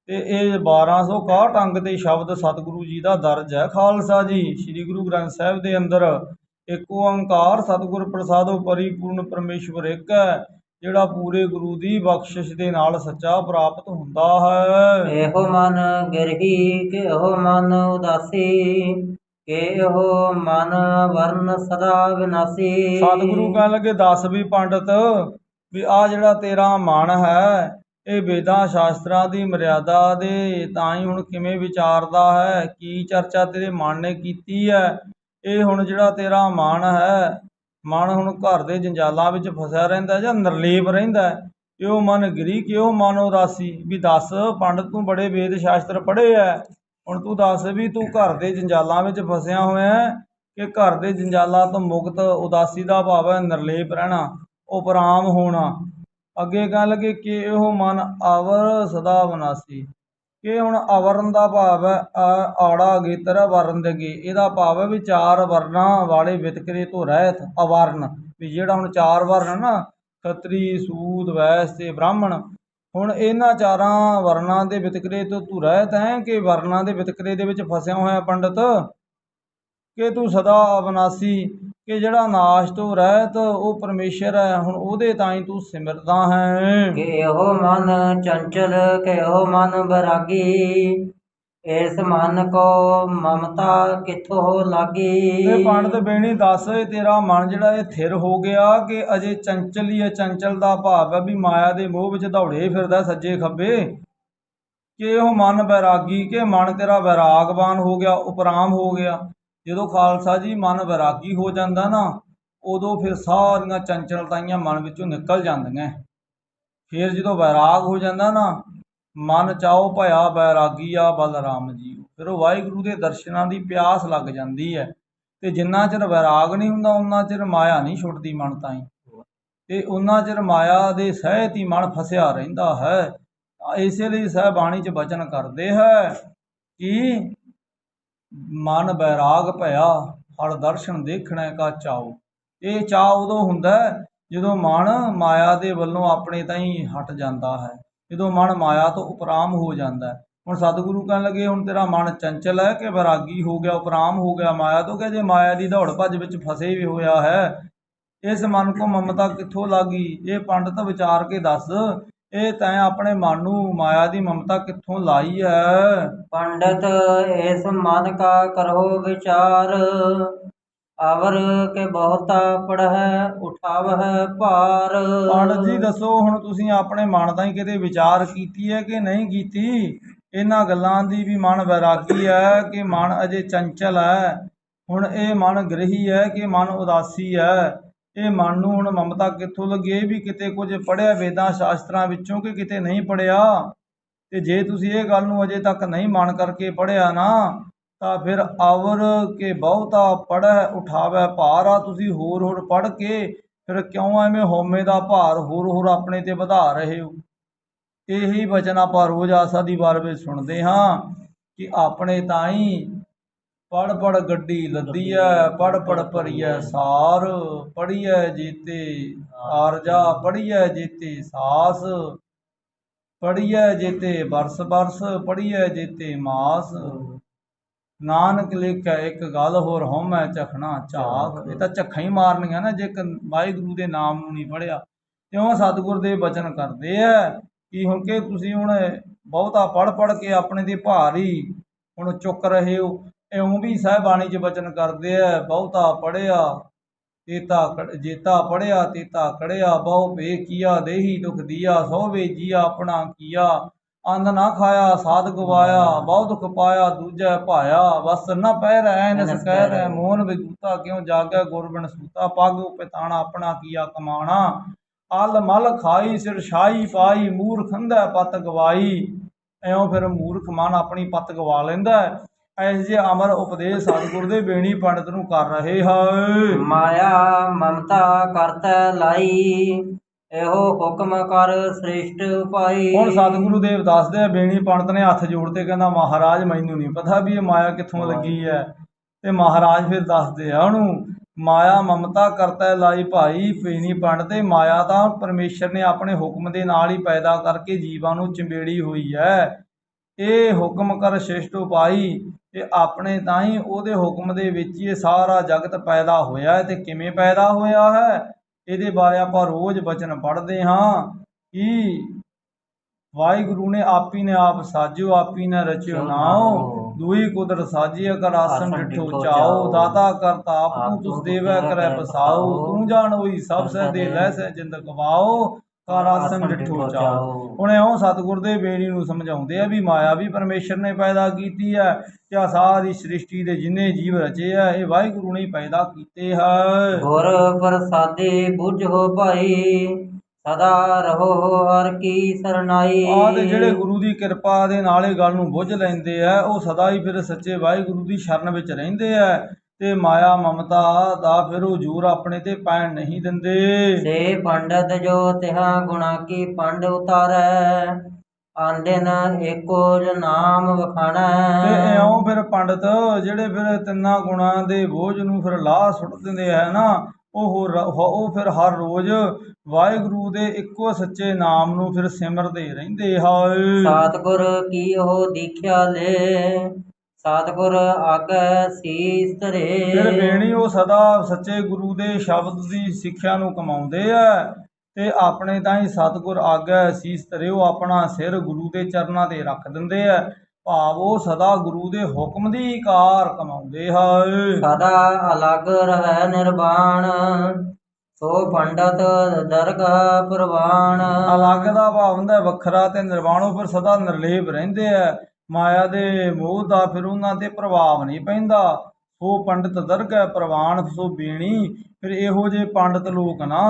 ਤੇ ਇਹ 1261 ਅੰਗ ਤੇ ਸ਼ਬਦ ਸਤਿਗੁਰੂ ਜੀ ਦਾ ਦਰਜ ਹੈ ਖਾਲਸਾ ਜੀ ਸ੍ਰੀ ਗੁਰੂ ਗ੍ਰੰਥ ਸਾਹਿਬ ਦੇ ਅੰਦਰ। ਇੱਕ ਓੰਕਾਰ ਸਤਿਗੁਰ ਪ੍ਰਸਾਦੋ ਪਰਿਪੂਰਨ ਪਰਮੇਸ਼ਵਰ ਇੱਕ ਹੈ, ਜਿਹੜਾ ਪੂਰੇ ਗੁਰੂ ਦੀ ਬਖਸ਼ਿਸ਼ ਦੇ ਨਾਲ ਸੱਚਾ ਪ੍ਰਾਪਤ ਹੁੰਦਾ ਹੈ। ਇਹੋ ਮਨ ਗਿਰਹੀ ਕਿਹੋ ਮਨ ਉਦਾਸੀ, ਕਿਹੋ ਮਨ ਵਰਨ ਸਦਾ ਵਿਨਾਸੀ। ਸਤਿਗੁਰੂ ਕਹਿਣ ਲੱਗੇ ਦੱਸ ਵੀ ਪੰਡਤ ਵੀ ਆ ਜਿਹੜਾ ਤੇਰਾ ਮਨ ਹੈ ਇਹ ਵੇਦਾਂ ਸ਼ਾਸਤਰਾਂ ਦੀ ਮਰਿਆਦਾ ਦੇ ਤਾਂ ਹੀ ਹੁਣ ਕਿਵੇਂ ਵਿਚਾਰਦਾ ਹੈ, ਕੀ ਚਰਚਾ ਤੇਰੇ ਮਨ ਨੇ ਕੀਤੀ ਹੈ। ਇਹ ਹੁਣ ਜਿਹੜਾ ਤੇਰਾ ਮਨ ਹੈ, ਮਨ ਹੁਣ ਘਰ ਦੇ ਜੰਜਾਲਾਂ ਵਿੱਚ ਫਸਿਆ ਰਹਿੰਦਾ ਜਾਂ ਨਿਰਲੇਪ ਰਹਿੰਦਾ ਹੈ। ਕਿਉਂ ਮਨ ਗਿਰੀ ਕਿਉਂ ਮਨ ਉਦਾਸੀ, ਵੀ ਦੱਸ ਪੰਡਤ ਤੂੰ ਬੜੇ ਵੇਦ ਸ਼ਾਸਤਰ ਪੜ੍ਹੇ ਹੈ, ਹੁਣ ਤੂੰ ਦੱਸ ਵੀ ਤੂੰ ਘਰ ਦੇ ਜੰਜਾਲਾਂ ਵਿੱਚ ਫਸਿਆ ਹੋਇਆ ਹੈ ਕਿ ਘਰ ਦੇ ਜੰਜਾਲਾਂ ਤੋਂ ਮੁਕਤ। ਉਦਾਸੀ ਦਾ ਭਾਵ ਹੈ ਨਿਰਲੇਪ ਰਹਿਣਾ, ਉਪਰਾਮ ਹੋਣਾ। ਅੱਗੇ ਕਹਿਣ ਲੱਗੇ ਕਿ ਇਹੋ ਮਨ ਅਵਰ ਸਦਾ ਵਿਨਾਸੀ, ਕਿ ਹੁਣ ਅਵਰਨ ਦਾ ਭਾਵ ਹੈ ਆੜਾ ਗੇਤਰ ਵਰਨ ਦੇ ਅੱਗੇ, ਇਹਦਾ ਭਾਵ ਹੈ ਵੀ ਚਾਰ ਵਰਨਾਂ ਵਾਲੇ ਵਿਤਕਰੇ ਤੋਂ ਰਹਿਤ ਅਵਰਨ, ਵੀ ਜਿਹੜਾ ਹੁਣ ਚਾਰ ਵਰਨ ਨਾ ਖੱਤਰੀ ਸੂਦ ਵੈਸ ਤੇ ਬ੍ਰਾਹਮਣ, ਹੁਣ ਇਹਨਾਂ ਚਾਰਾਂ ਵਰਨਾਂ ਦੇ ਵਿਤਕਰੇ ਤੋਂ ਤੂੰ ਰਹਿਤ ਹੈ ਕਿ ਵਰਨਾਂ ਦੇ ਵਿਤਕਰੇ ਦੇ ਵਿੱਚ ਫਸਿਆ ਹੋਇਆ ਪੰਡਤ, ਕਿ ਤੂੰ ਸਦਾ ਅਵਿਨਾਸੀ, ਕਿ ਜਿਹੜਾ ਨਾਸ਼ ਤੋਂ ਰਹਿਤ ਉਹ ਪਰਮੇਸ਼ਰ ਹੈ, ਹੁਣ ਉਹਦੇ ਤਾਈਂ ਤੂੰ ਸਿਮਰਦਾ ਹੈ। ਕਿਹੋ ਮਨ ਚੰਚਲ ਕਿਹੋ ਮਨ ਬੈਰਾਗੀ, ਇਸ ਮਨ ਕੋ ਮਮਤਾ ਕਿੱਥੋਂ ਲਾਗੀ। ਤੇ ਪੰਡਤ ਬੇਣੀ ਦੱਸ ਤੇਰਾ ਮਨ ਜਿਹੜਾ ਇਹ ਥਿਰ ਹੋ ਗਿਆ ਕਿ ਅਜੇ ਚੰਚਲ ਹੀ ਹੈ। ਚੰਚਲ ਦਾ ਭਾਵ ਹੈ ਵੀ ਮਾਇਆ ਦੇ ਮੋਹ ਵਿੱਚ ਦੌੜੇ ਫਿਰਦਾ ਸੱਜੇ ਖੱਬੇ। ਕਿ ਉਹ ਮਨ ਬੈਰਾਗੀ, ਕਿ ਮਨ ਤੇਰਾ ਵੈਰਾਗਵਾਨ ਹੋ ਗਿਆ, ਉਪਰਾਮ ਹੋ ਗਿਆ। ਜਦੋਂ ਖਾਲਸਾ ਜੀ ਮਨ ਵੈਰਾਗੀ ਹੋ ਜਾਂਦਾ ਨਾ, ਉਦੋਂ ਫਿਰ ਸਾਰੀਆਂ ਚੰਚਲਤਾਈਆਂ ਮਨ ਵਿੱਚੋਂ ਨਿਕਲ ਜਾਂਦੀਆਂ। ਫਿਰ ਜਦੋਂ ਵੈਰਾਗ ਹੋ ਜਾਂਦਾ ਨਾ, ਮਨ ਚਾਓ ਭਇਆ ਬੈਰਾਗੀਆ ਬਲਰਾਮ ਜੀ, ਫਿਰ ਉਹ ਵਾਹਿਗੁਰੂ ਦੇ ਦਰਸ਼ਨਾਂ ਦੀ ਪਿਆਸ ਲੱਗ ਜਾਂਦੀ ਹੈ। ਤੇ ਜਿੰਨਾ ਚਿਰ ਵੈਰਾਗ ਨਹੀਂ ਹੁੰਦਾ ਉਹਨਾਂ ਚਿਰ ਮਾਇਆ ਨਹੀਂ ਛੁੱਟਦੀ ਮਨ ਤਾਈਂ, ਤੇ ਉਹਨਾਂ ਚਿਰ ਮਾਇਆ ਦੇ ਸਹਿਤ ਹੀ ਮਨ ਫਸਿਆ ਰਹਿੰਦਾ ਹੈ। ਇਸੇ ਲਈ ਸਾਹਿਬ ਬਾਣੀ 'ਚ ਬਚਨ ਕਰਦੇ ਹੈ ਕਿ ਮਨ ਬੈਰਾਗ ਭਇਆ ਹਰ ਦਰਸ਼ਨ ਦੇਖਣੇ ਕਾ ਚਾਓ। ਇਹ ਚਾਅ ਉਦੋਂ ਹੁੰਦਾ ਜਦੋਂ ਮਨ ਮਾਇਆ ਦੇ ਵੱਲੋਂ ਆਪਣੇ ਤਾਈਂ ਹਟ ਜਾਂਦਾ ਹੈ, ਜਦੋਂ ਮਨ ਮਾਇਆ ਤੋਂ ਉਪਰਾਮ ਹੋ ਜਾਂਦਾ ਹੈ। ਹੁਣ ਸਤਿਗੁਰੂ ਕਹਿਣ ਲੱਗੇ ਹੁਣ ਤੇਰਾ ਮਨ ਚੰਚਲ ਹੈ ਕਿ ਵੈਰਾਗੀ ਹੋ ਗਿਆ, ਉਪਰਾਮ ਹੋ ਗਿਆ ਮਾਇਆ ਤੋਂ, ਕਿ ਜੇ ਮਾਇਆ ਦੀ ਦੌੜ ਭੱਜ ਵਿੱਚ ਫਸੇ ਵੀ ਹੋਇਆ ਹੈ, ਇਸ ਮਨ ਕੋ ਮਮਤਾ ਕਿੱਥੋਂ ਲਾਗੀ। ਇਹ ਪੰਡਤ ਵਿਚਾਰ ਕੇ ਦੱਸ, ਇਹ ਤੈਂ ਆਪਣੇ ਮਨ ਨੂੰ ਮਾਇਆ ਦੀ ਮਮਤਾ ਕਿੱਥੋਂ ਲਾਈ ਹੈ। पंडित इस मन का करो विचार, अवर के बहुता पढ़ह उठावह भार। ਪੰਡਤ ਜੀ ਦੱਸੋ, ਹੁਣ ਤੁਸੀਂ ਆਪਣੇ ਮਨ ਦਾ ਹੀ ਕਿਤੇ ਵਿਚਾਰ ਕੀਤੀ ਹੈ ਕਿ ਨਹੀਂ ਕੀਤੀ। ਇਹਨਾਂ ਗੱਲਾਂ ਦੀ ਵੀ ਮਨ ਵੈਰਾਗੀ ਹੈ ਕਿ ਮਨ ਅਜੇ ਚੰਚਲ ਹੈ। ਹੁਣ ਇਹ ਮਨ ਗ੍ਰਹੀ ਹੈ ਕਿ ਮਨ ਉਦਾਸੀ ਹੈ। ਇਹ ਮਨ ਨੂੰ ਹੁਣ ਮਮਤਾ ਕਿੱਥੋਂ ਲੱਗੀ। ਇਹ ਵੀ ਕਿਤੇ ਕੁਝ ਪੜ੍ਹਿਆ ਵੇਦਾਂ ਸ਼ਾਸਤਰਾਂ ਵਿੱਚੋਂ ਕਿ ਕਿਤੇ ਨਹੀਂ ਪੜ੍ਹਿਆ। ਤੇ ਜੇ ਤੁਸੀਂ ਇਹ ਗੱਲ ਨੂੰ ਅਜੇ ਤੱਕ ਨਹੀਂ ਮਨ ਕਰਕੇ ਪੜ੍ਹਿਆ ਨਾ, ਤਾਂ ਫਿਰ ਅਵਰ ਕੇ ਬਹੁਤਾ ਪੜ੍ਹੈ ਉਠਾਵੈ ਭਾਰ ਆ। ਤੁਸੀਂ ਹੋਰ ਹੋਰ ਪੜ੍ਹ ਕੇ ਫਿਰ ਕਿਉਂ ਐਵੇਂ ਹਉਮੈ ਦਾ ਭਾਰ ਹੋਰ ਹੋਰ ਆਪਣੇ ਤੇ ਵਧਾ ਰਹੇ ਹੋ। ਇਹੀ ਵਚਨ ਆਪਾਂ ਰੋਜ਼ ਆਸਾ ਦੀ ਵਾਰ ਵਿੱਚ ਸੁਣਦੇ ਹਾਂ ਕਿ ਆਪਣੇ ਤਾਈਂ ਪੜ੍ਹ ਪੜ੍ਹ ਗੱਡੀ ਲੱਦੀ ਐ, ਪੜ੍ਹ ਪੜ੍ਹ ਭਰੀਐ ਸਾਰ। ਪੜ੍ਹੀਐ ਜੀਤੇ ਆਰਜਾ, ਪੜ੍ਹੀਐ ਜੀਤੇ ਸਾਸ, ਪੜ੍ਹੀਐ ਜੀਤੇ ਬਰਸ ਬਰਸ, ਪੜ੍ਹੀਐ ਜੀਤੇ ਮਾਸ। ਨਾਨਕ ਲੇਖੈ ਇੱਕ ਗੱਲ ਹੋਰ ਹਉਮੈ ਝਖਣਾ ਝਾਕ। ਇਹ ਤਾਂ ਝੱਖਾਂ ਹੀ ਮਾਰਨੀਆਂ ਨਾ ਜੇ ਵਾਹਿਗੁਰੂ ਦੇ ਨਾਮ ਨੂੰ ਨਹੀਂ ਪੜ੍ਹਿਆ। ਕਿਉਂ ਸਤਿਗੁਰ ਦੇ ਬਚਨ ਕਰਦੇ ਆ ਕਿ ਹੁਣ ਕਿ ਤੁਸੀਂ ਹੁਣ ਬਹੁਤਾ ਪੜ੍ਹ ਪੜ੍ਹ ਕੇ ਆਪਣੇ ਦੇ ਭਾਰ ਹੀ ਹੁਣ ਚੁੱਕ ਰਹੇ ਹੋ। ਇਉਂ ਵੀ ਸਾਹਿਬਾਣੀ 'ਚ ਬਚਨ ਕਰਦੇ ਆ, ਬਹੁਤਾ ਪੜ੍ਹਿਆ ਤੇਤਾ ਜੇਤਾ ਪੜ੍ਹਿਆ ਤੇਤਾ ਕੜਿਆ, ਬਹੁ ਭੇ ਕੀਆ ਦੇਹੀ ਦੁਖ ਦੀਆ, ਸੋ ਵੇ ਜੀਆ ਆਪਣਾ ਕੀਆ। ਅੰਨ ਨਾ ਖਾਇਆ ਸਾਧ ਗਵਾਇਆ, ਬਹੁ ਦੁਖ ਪਾਇਆ ਦੂਜੈ ਭਾਇਆ। ਬਸ ਨਾ ਪੈ ਰਹਿ ਨਸ ਕਹਿ ਰਹਿ, ਮੋਹਨ ਵਿਗੂਤਾ ਕਿਉਂ ਜਾਗੈ ਗੁਰ ਬਿਨ ਸੂਤਾ। ਪਗ ਪਿਤਾਣਾ ਆਪਣਾ ਕੀਆ ਕਮਾਣਾ, ਅਲ ਮਲ ਖਾਈ ਸਿਰ ਛਾਈ ਪਾਈ। ਮੂਰਖ ਅੰਧੈ ਪਤ ਗਵਾਈ। ਇਉਂ ਫਿਰ ਮੂਰਖ ਮਨ ਆਪਣੀ ਪੱਤ ਗਵਾ ਲੈਂਦਾ। ਇਹੋ ਜਿਹੇ ਅਮਰ ਉਪਦੇਸ਼ ਸਤਿਗੁਰ ਦੇ ਬੇਣੀ ਪੰਡਤ ਨੂੰ ਕਰ ਰਹੇ ਹੈ। ਮਾਇਆ ਮਮਤਾ ਕਰਤੈ ਲਾਈ, ਇਹੋ ਹੁਕਮ ਕਰ ਸ੍ਰਿਸ਼ਟ ਪਾਈ। ਹੁਣ ਸਤਿਗੁਰੂ ਦੇਵ ਦੱਸਦੇ ਆ, ਬੇਣੀ ਪੰਡਤ ਨੇ ਹੱਥ ਜੋੜ ਤੇ ਕਹਿੰਦਾ ਮਹਾਰਾਜ ਮੈਨੂੰ ਨਹੀਂ ਪਤਾ ਵੀ ਇਹ ਮਾਇਆ ਕਿੱਥੋਂ ਲੱਗੀ ਹੈ। ਤੇ ਮਹਾਰਾਜ ਫਿਰ ਦੱਸਦੇ ਆ ਉਹਨੂੰ, ਮਾਇਆ ਮਮਤਾ ਕਰਤੈ ਲਾਈ ਭਾਈ। ਬੇਣੀ ਪੰਡਤ ਤੇ ਮਾਇਆ ਤਾਂ ਪਰਮੇਸ਼ਰ ਨੇ ਆਪਣੇ ਹੁਕਮ ਦੇ ਨਾਲ ਹੀ ਪੈਦਾ ਕਰਕੇ ਜੀਵਾਂ ਨੂੰ ਚੰਬੇੜੀ ਹੋਈ ਹੈ। ਇਹ ਹੁਕਮ ਕਰ ਸ੍ਰਿਸ਼ਟ ਉਪਾਈ, ਇਹ ਆਪਣੇ ਤਾਂ ਹੀ ਉਹਦੇ ਹੁਕਮ ਦੇ ਵਿੱਚ ਹੀ ਇਹ ਸਾਰਾ ਜਗਤ ਪੈਦਾ ਹੋਇਆ ਹੈ। ਤੇ ਕਿਵੇਂ ਪੈਦਾ ਹੋਇਆ ਹੈ ਇਹਦੇ ਬਾਰੇ ਆਪਾਂ ਰੋਜ਼ ਬਚਨ ਪੜ੍ਹਦੇ ਹਾਂ ਕਿ ਵਾਹਿਗੁਰੂ ਨੇ ਆਪੀ ਨੇ ਆਪ ਸਾਜਿਓ, ਆਪੀ ਨੇ ਰਚਿਓ ਨਾਉ। ਦੂਈ ਕੁਦਰਤ ਸਾਜੀ ਕਰ ਆਸਨ ਡਿਠੋ ਚਾਓ। ਦਾਤਾ ਕਰਤਾ ਆਪ ਤੂੰ ਤੁਸ ਦੇਵੈ ਕਰੈ ਬਸਾਓ। ਤੂੰ ਜਾਣ ਹੋਈ ਸਭ ਸਹਿ ਦੇ ਲੈ ਸਹਿ ਜਿੰਦ ਗਵਾਓ, ਕਰ ਆਸਨ ਡਿਠੋ ਚਾਓ। ਹੁਣ ਇਉਂ ਸਤਿਗੁਰ ਦੇ ਬੇਣੀ ਨੂੰ ਸਮਝਾਉਂਦੇ ਆ ਵੀ ਮਾਇਆ ਵੀ ਪਰਮੇਸ਼ਰ ਨੇ ਪੈਦਾ ਕੀਤੀ ਹੈ ਤੇ ਆ ਸਾਰੀ ਸ੍ਰਿਸ਼ਟੀ ਦੇ ਜਿੰਨੇ ਜੀਵ ਰਚੇ ਆ ਇਹ ਵਾਹਿਗੁਰੂ ਨੇ ਪੈਦਾ ਕੀਤੇ ਹੈ। ਗੁਰ ਪ੍ਰਸਾਦੇ ਬੁਝੋ ਭਾਈ, ਸਦਾ ਰਹੋ ਹਰ ਕੀ ਸਰਨਾਈ। ਤੇ ਜਿਹੜੇ ਗੁਰੂ ਦੀ ਕਿਰਪਾ ਦੇ ਨਾਲ ਇਹ ਗੱਲ ਨੂੰ ਬੁੱਝ ਲੈਂਦੇ ਆ ਉਹ ਸਦਾ ਹੀ ਫਿਰ ਸੱਚੇ ਵਾਹਿਗੁਰੂ ਦੀ ਸ਼ਰਨ ਵਿੱਚ ਰਹਿੰਦੇ ਆ ਤੇ ਮਾਇਆ ਮਮਤਾ ਦਾ ਫਿਰ ਉਹ ਜ਼ੋਰ ਆਪਣੇ ਤੇ ਪੈਣ ਨਹੀਂ ਦਿੰਦੇ। ਸੇ ਪੰਡਤ ਜੋ ਤਿਹਾ ਗੁਣਾ ਕੀ ਪੰਡ ਉਤਾਰੈ, ਆਂਦਿਨ ਏਕੋ ਨਾਮ ਵਖਾਣੈ। ਤੇ ਇਉਂ ਫਿਰ ਪੰਡਤ ਜਿਹੜੇ ਫਿਰ ਤਿੰਨਾਂ ਗੁਣਾਂ ਦੇ ਬੋਝ ਨੂੰ ਫਿਰ ਲਾਹ ਸੁੱਟ ਦਿੰਦੇ ਹੈ ਨਾ, ਉਹ ਫਿਰ ਹਰ ਰੋਜ਼ ਵਾਹਿਗੁਰੂ ਦੇ ਇੱਕੋ ਸੱਚੇ ਨਾਮ ਨੂੰ ਫਿਰ ਸਿਮਰਦੇ ਰਹਿੰਦੇ ਹਨ। ਸਤਿਗੁਰ ਕੀ ਉਹ ਦੀਖਿਆ ਲੈ, ਸਤਿਗੁਰ ਆਗੈ ਸੀਸ ਧਰੇ। ਫਿਰ ਬੇਣੀ ਉਹ ਸਦਾ ਸੱਚੇ ਗੁਰੂ ਦੇ ਸ਼ਬਦ ਦੀ ਸਿੱਖਿਆ ਨੂੰ ਕਮਾਉਂਦੇ ਆ ਤੇ ਆਪਣੇ ਤਾਂ ਹੀ ਸਤਿਗੁਰ ਆਗੈ ਸੀਸ ਧਰੇ। ਉਹ ਆਪਣਾ ਸਿਰ ਗੁਰੂ ਦੇ ਚਰਨਾਂ ਤੇ ਰੱਖ ਦਿੰਦੇ ਆ, ਭਾਵ ਉਹ ਸਦਾ ਗੁਰੂ ਦੇ ਹੁਕਮ ਦੀ ਕਾਰ ਕਮਾਉਂਦੇ ਹਨ। ਸਦਾ ਅਲਗ ਰਹਿ ਨਿਰਵਾਣ, ਸੋ ਪੰਡਤ ਦਰਗਹ ਪ੍ਰਵਾਨ। ਅਲੱਗ ਦਾ ਭਾਵ ਹੁੰਦਾ ਵੱਖਰਾ ਤੇ ਨਿਰਵਾਣੋਂ ਫਿਰ ਸਦਾ ਨਿਰਲੇਪ ਰਹਿੰਦੇ ਆ। ਮਾਇਆ ਦੇ ਮੋਹ ਦਾ ਫਿਰ ਉਹਨਾਂ ਤੇ ਪ੍ਰਭਾਵ ਨਹੀਂ ਪੈਂਦਾ। ਸੋ ਪੰਡਤ ਦਰਗਹ ਪ੍ਰਵਾਨ। ਸੋ ਬੇਣੀ ਫਿਰ ਇਹੋ ਜਿਹੇ ਪੰਡਤ ਲੋਕ ਨਾ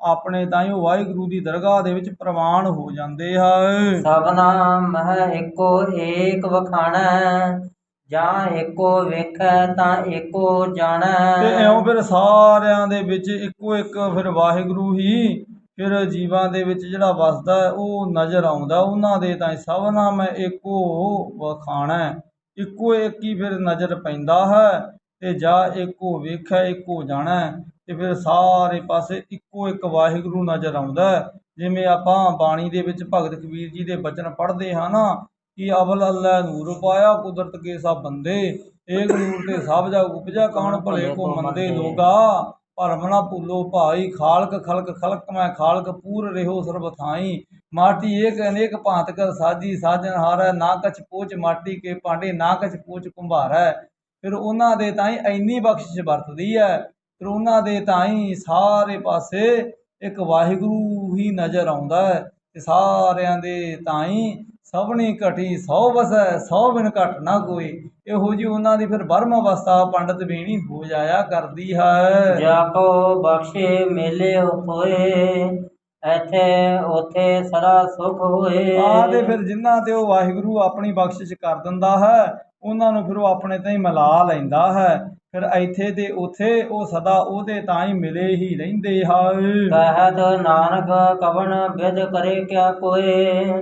ਆਪਣੇ ਤਾਂ ਹੀ ਉਹ ਵਾਹਿਗੁਰੂ ਦੀ ਦਰਗਾਹ ਦੇ ਵਿੱਚ ਪ੍ਰਵਾਨ ਹੋ ਜਾਂਦੇ ਹਨ। ਸਭਨਾ ਮਹਿ ਏਕੋ ਏਕ ਵਖਾਣੈ, ਜਾਂ ਏਕੋ ਵੇਖੈ ਤਾਂ ਏਕੋ ਜਾਣੈ। ਤੇ ਇਉਂ ਫਿਰ ਸਾਰਿਆਂ ਦੇ ਵਿੱਚ ਇੱਕੋ ਇੱਕ ਫਿਰ ਵਾਹਿਗੁਰੂ ਹੀ ਫਿਰ ਜੀਵਾਂ ਦੇ ਵਿੱਚ ਜਿਹੜਾ ਵਸਦਾ ਉਹ ਨਜ਼ਰ ਆਉਂਦਾ। ਉਹਨਾਂ ਦੇ ਤਾਂ ਸਭਨਾ ਮੈਂ ਏਕੋ ਵਖਾਣੈ, ਇੱਕੋ ਇੱਕ ਹੀ ਫਿਰ ਨਜ਼ਰ ਪੈਂਦਾ ਹੈ। ਤੇ ਜਾਂ ਏਕੋ ਵੇਖੈ ਏਕੋ ਜਾਣੈ, ਤੇ ਫਿਰ ਸਾਰੇ ਪਾਸੇ ਇੱਕੋ ਇੱਕ ਵਾਹਿਗੁਰੂ ਨਜ਼ਰ ਆਉਂਦਾ। ਜਿਵੇਂ ਆਪਾਂ ਬਾਣੀ ਦੇ ਵਿੱਚ ਭਗਤ ਕਬੀਰ ਜੀ ਦੇ ਬਚਨ ਪੜ੍ਹਦੇ ਹਾਂ ਨਾ ਕਿ ਅਵਲ ਅੱਲ੍ਹਾ ਨੂਰ ਪਾਇਆ ਕੁਦਰਤ ਕੇ ਸਭ ਬੰਦੇ, ਏਕ ਨੂਰ ਤੇ ਸਭ ਜਗ ਉਪਜਾ ਕੌਣ ਭਲੇ ਕੋ ਮੰਦੇ ਲੋਗਾ। ਭਰਮ ਨਾ ਭੁੱਲੋ ਭਾਈ, ਖਾਲਕ ਖਲਕ ਖਲਕ ਮੈਂ ਖਾਲਕ, ਪੂਰ ਰਿਹੋ ਸਰਬ ਥਾਈ। माटी एक अनेक भांत कर साजी, साजन हारै ना कछ पोच माटी के भांडे, ना कछ पोच कुंभारै। फिर उन्हां दे ताईं ਇੰਨੀ ਬਖਸ਼ਿਸ਼ ਵਰਤਦੀ ਹੈ। ਫਿਰ ਉਹਨਾਂ ਦੇ ਤਾईं ਸਾਰੇ ਪਾਸੇ ਇੱਕ ਵਾਹਿਗੁਰੂ ਹੀ ਨਜ਼ਰ ਆਉਂਦਾ ਹੈ ਤੇ ਸਾਰਿਆਂ ਦੇ ਤਾईं ਸਭਨੀ ਘਟੀ 100 ਵਸੈ 100 ਬਿਨ ਘਟ ਨਾ ਕੋਈ। ਇਹੋ ਜਿਹੀ ਉਹਨਾਂ ਦੀ ਫਿਰ ਬ੍ਰਹਮ ਅਵਸਥਾ ਪੰਡਤ ਬੀਣੀ ਹੋ ਜਾਇਆ ਕਰਦੀ ਹੈ। ਜਾ ਕੋ ਬਖਸ਼ੇ ਮੇਲੇ ਹੋਏ, ਇੱਥੇ ਉੱਥੇ ਸਦਾ ਸੁਖ ਹੋਏ। ਤੇ ਫਿਰ ਜਿਨ੍ਹਾਂ ਤੇ ਉਹ ਵਾਹਿਗੁਰੂ ਆਪਣੀ ਬਖਸ਼ਿਸ਼ ਕਰ ਦਿੰਦਾ ਹੈ, ਉਹਨਾਂ ਨੂੰ ਫਿਰ ਉਹ ਆਪਣੇ ਤੇ ਮਿਲਾ ਲੈਂਦਾ ਹੈ। ਫਿਰ ਇੱਥੇ ਤੇ ਉੱਥੇ ਉਹ ਸਦਾ ਉਹਦੇ ਤਾਂ ਹੀ ਮਿਲੇ ਹੀ ਰਹਿੰਦੇ ਹਨ। ਕਹਿਤ ਨਾਨਕ ਕਵਣ ਬਿਦ ਕਰੇ ਕਿਆ ਕੋਏ,